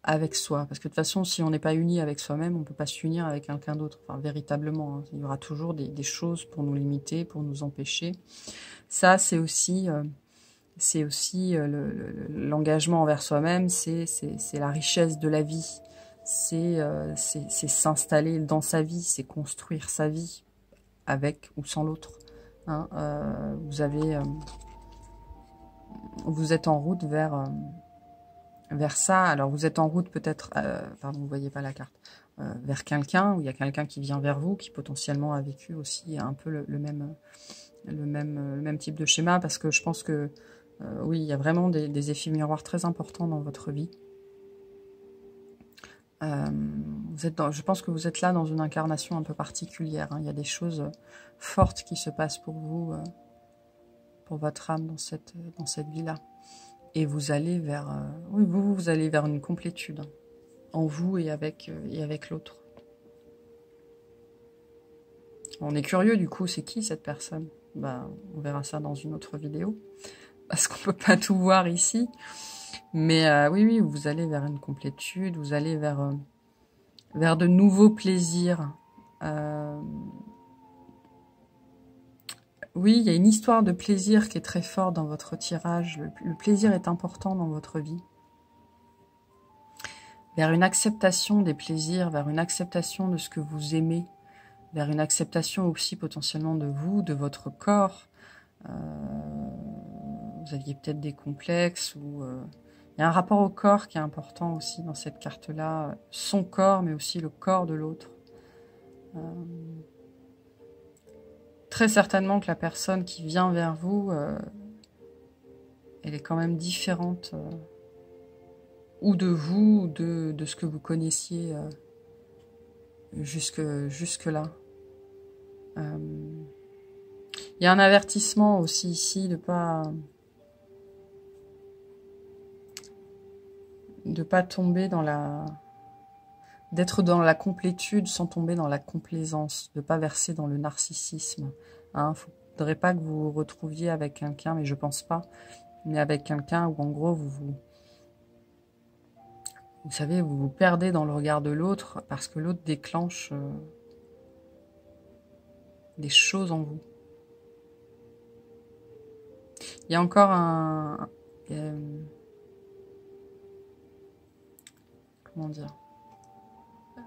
avec soi. Parce que de toute façon, si on n'est pas uni avec soi-même, on ne peut pas s'unir avec quelqu'un d'autre. Enfin, véritablement, hein. Il y aura toujours des choses pour nous limiter, pour nous empêcher. Ça, c'est aussi C'est aussi l'engagement envers soi-même, c'est la richesse de la vie. C'est s'installer dans sa vie, c'est construire sa vie avec ou sans l'autre. Hein, vous êtes en route vers ça. Alors vous êtes en route peut-être, pardon, vous voyez pas la carte, vers quelqu'un, où il y a quelqu'un qui vient vers vous, qui potentiellement a vécu aussi un peu le même type de schéma, parce que je pense que oui, il y a vraiment des effets miroirs très importants dans votre vie. Je pense que vous êtes là dans une incarnation un peu particulière. Hein. Il y a des choses fortes qui se passent pour vous, pour votre âme dans cette vie-là. Et vous allez vers, oui, vous allez vers une complétude, hein, en vous et avec l'autre. On est curieux du coup, c'est qui cette personne? Bah, on verra ça dans une autre vidéo, parce qu'on peut pas tout voir ici. Mais oui, vous allez vers une complétude, vous allez vers de nouveaux plaisirs. Oui, il y a une histoire de plaisir qui est très forte dans votre tirage. Le plaisir est important dans votre vie. Vers une acceptation des plaisirs, vers une acceptation de ce que vous aimez, vers une acceptation aussi potentiellement de vous, de votre corps. Vous aviez peut-être des complexes ou... Il y a un rapport au corps qui est important aussi dans cette carte-là. Son corps, mais aussi le corps de l'autre. Très certainement que la personne qui vient vers vous, elle est quand même différente ou de vous, ou de ce que vous connaissiez jusque-là. Il y a un avertissement aussi ici de pas tomber dans d'être dans la complétude sans tomber dans la complaisance, de pas verser dans le narcissisme. Hein, faudrait pas que vous vous retrouviez avec quelqu'un, mais je pense pas, mais avec quelqu'un où en gros vous savez, vous vous perdez dans le regard de l'autre parce que l'autre déclenche des choses en vous. Il y a encore comment dire?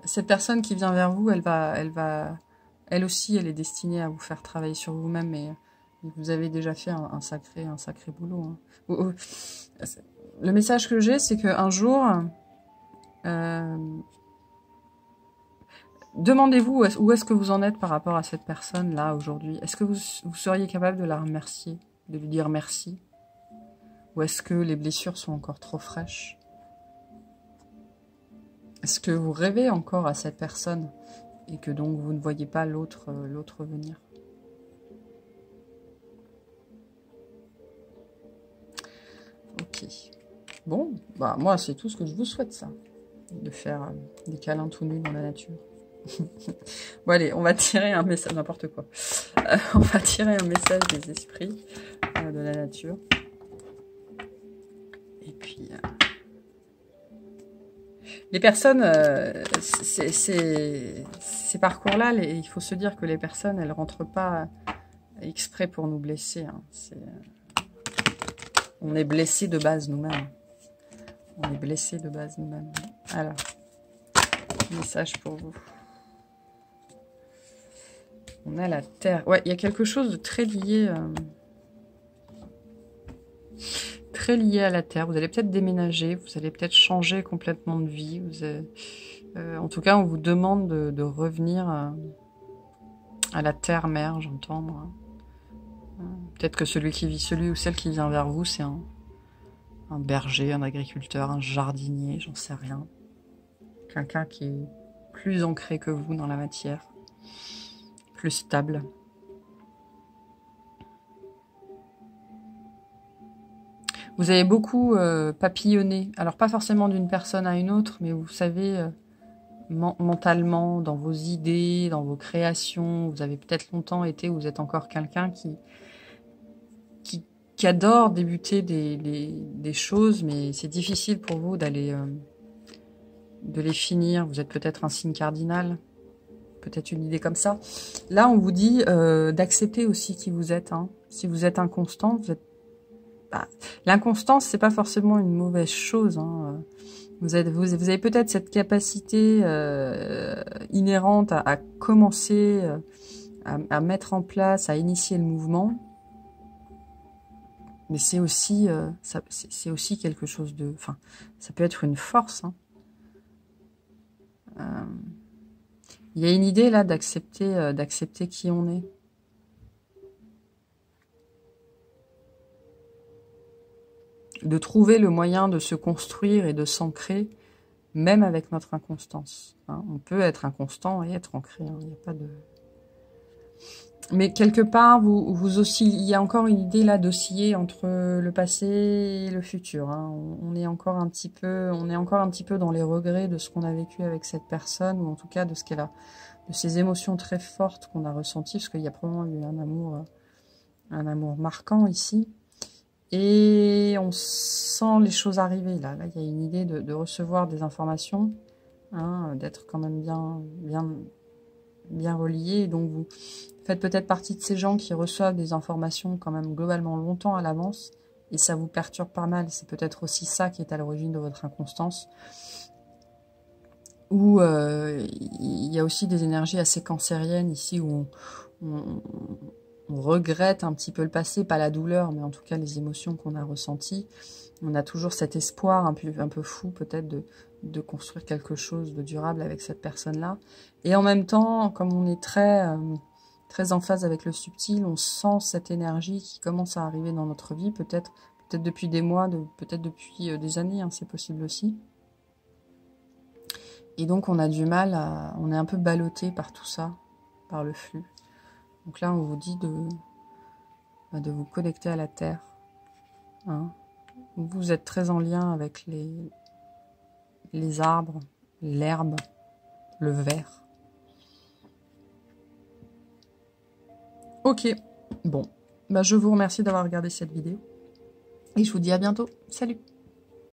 Cette personne qui vient vers vous, elle aussi, elle est destinée à vous faire travailler sur vous-même, mais vous avez déjà fait un sacré boulot. Hein. Le message que j'ai, c'est qu'un jour, demandez-vous où est-ce que vous en êtes par rapport à cette personne-là aujourd'hui. Est-ce que vous seriez capable de la remercier, de lui dire merci? Ou est-ce que les blessures sont encore trop fraîches? Est-ce que vous rêvez encore à cette personne et que donc vous ne voyez pas l'autre venir? Ok. Bon, bah moi c'est tout ce que je vous souhaite, ça. De faire des câlins tout nus dans la nature. Bon allez, on va tirer un message, n'importe quoi. On va tirer un message des esprits de la nature. Et puis... les personnes, ces parcours-là, il faut se dire que les personnes, elles rentrent pas exprès pour nous blesser. Hein. On est blessé de base nous-mêmes. On est blessé de base nous-mêmes. Alors, message pour vous. On a la terre. Ouais, il y a quelque chose de très lié... très lié à la terre. Vous allez peut-être déménager, vous allez peut-être changer complètement de vie. En tout cas, on vous demande de revenir à la terre-mère, j'entends moi. Peut-être que celui ou celle qui vient vers vous, c'est un berger, un agriculteur, un jardinier, j'en sais rien. Quelqu'un qui est plus ancré que vous dans la matière, plus stable. Vous avez beaucoup papillonné. Alors, pas forcément d'une personne à une autre, mais vous savez, mentalement, dans vos idées, dans vos créations, vous avez peut-être longtemps été, vous êtes encore quelqu'un qui adore débuter des choses, mais c'est difficile pour vous de les finir. Vous êtes peut-être un signe cardinal, peut-être une idée comme ça. Là, on vous dit d'accepter aussi qui vous êtes. Hein. Si vous êtes inconstant, bah, l'inconstance, c'est pas forcément une mauvaise chose. Hein. Vous avez peut-être cette capacité inhérente à commencer, à mettre en place, à initier le mouvement. Mais c'est aussi, c'est aussi quelque chose de... Enfin, ça peut être une force. Hein. Il y a une idée là d'accepter qui on est. De trouver le moyen de se construire et de s'ancrer, même avec notre inconstance. Hein. On peut être inconstant et être ancré. Hein. Il n'y a pas de... Mais quelque part, vous oscillez, il y a encore une idée là d'osciller entre le passé et le futur. Hein. On est encore un petit peu dans les regrets de ce qu'on a vécu avec cette personne, ou en tout cas de ce qu'elle a, de ces émotions très fortes qu'on a ressenties, parce qu'il y a probablement eu un amour marquant ici. Et on sent les choses arriver là. Là, il y a une idée de recevoir des informations, hein, d'être quand même bien relié. Donc vous faites peut-être partie de ces gens qui reçoivent des informations quand même globalement longtemps à l'avance, et ça vous perturbe pas mal. C'est peut-être aussi ça qui est à l'origine de votre inconstance. Ou il y a aussi des énergies assez cancériennes ici, où on regrette un petit peu le passé, pas la douleur, mais en tout cas les émotions qu'on a ressenties. On a toujours cet espoir un peu fou peut-être de construire quelque chose de durable avec cette personne-là. Et en même temps, comme on est très en phase avec le subtil, on sent cette énergie qui commence à arriver dans notre vie, peut-être depuis des mois, peut-être depuis des années, hein, c'est possible aussi. Et donc on a du mal on est un peu ballotté par tout ça, par le flux. Donc là, on vous dit de vous connecter à la terre. Hein. Vous êtes très en lien avec les arbres, l'herbe, le verre. Ok, bon. Bah, je vous remercie d'avoir regardé cette vidéo. Et je vous dis à bientôt. Salut!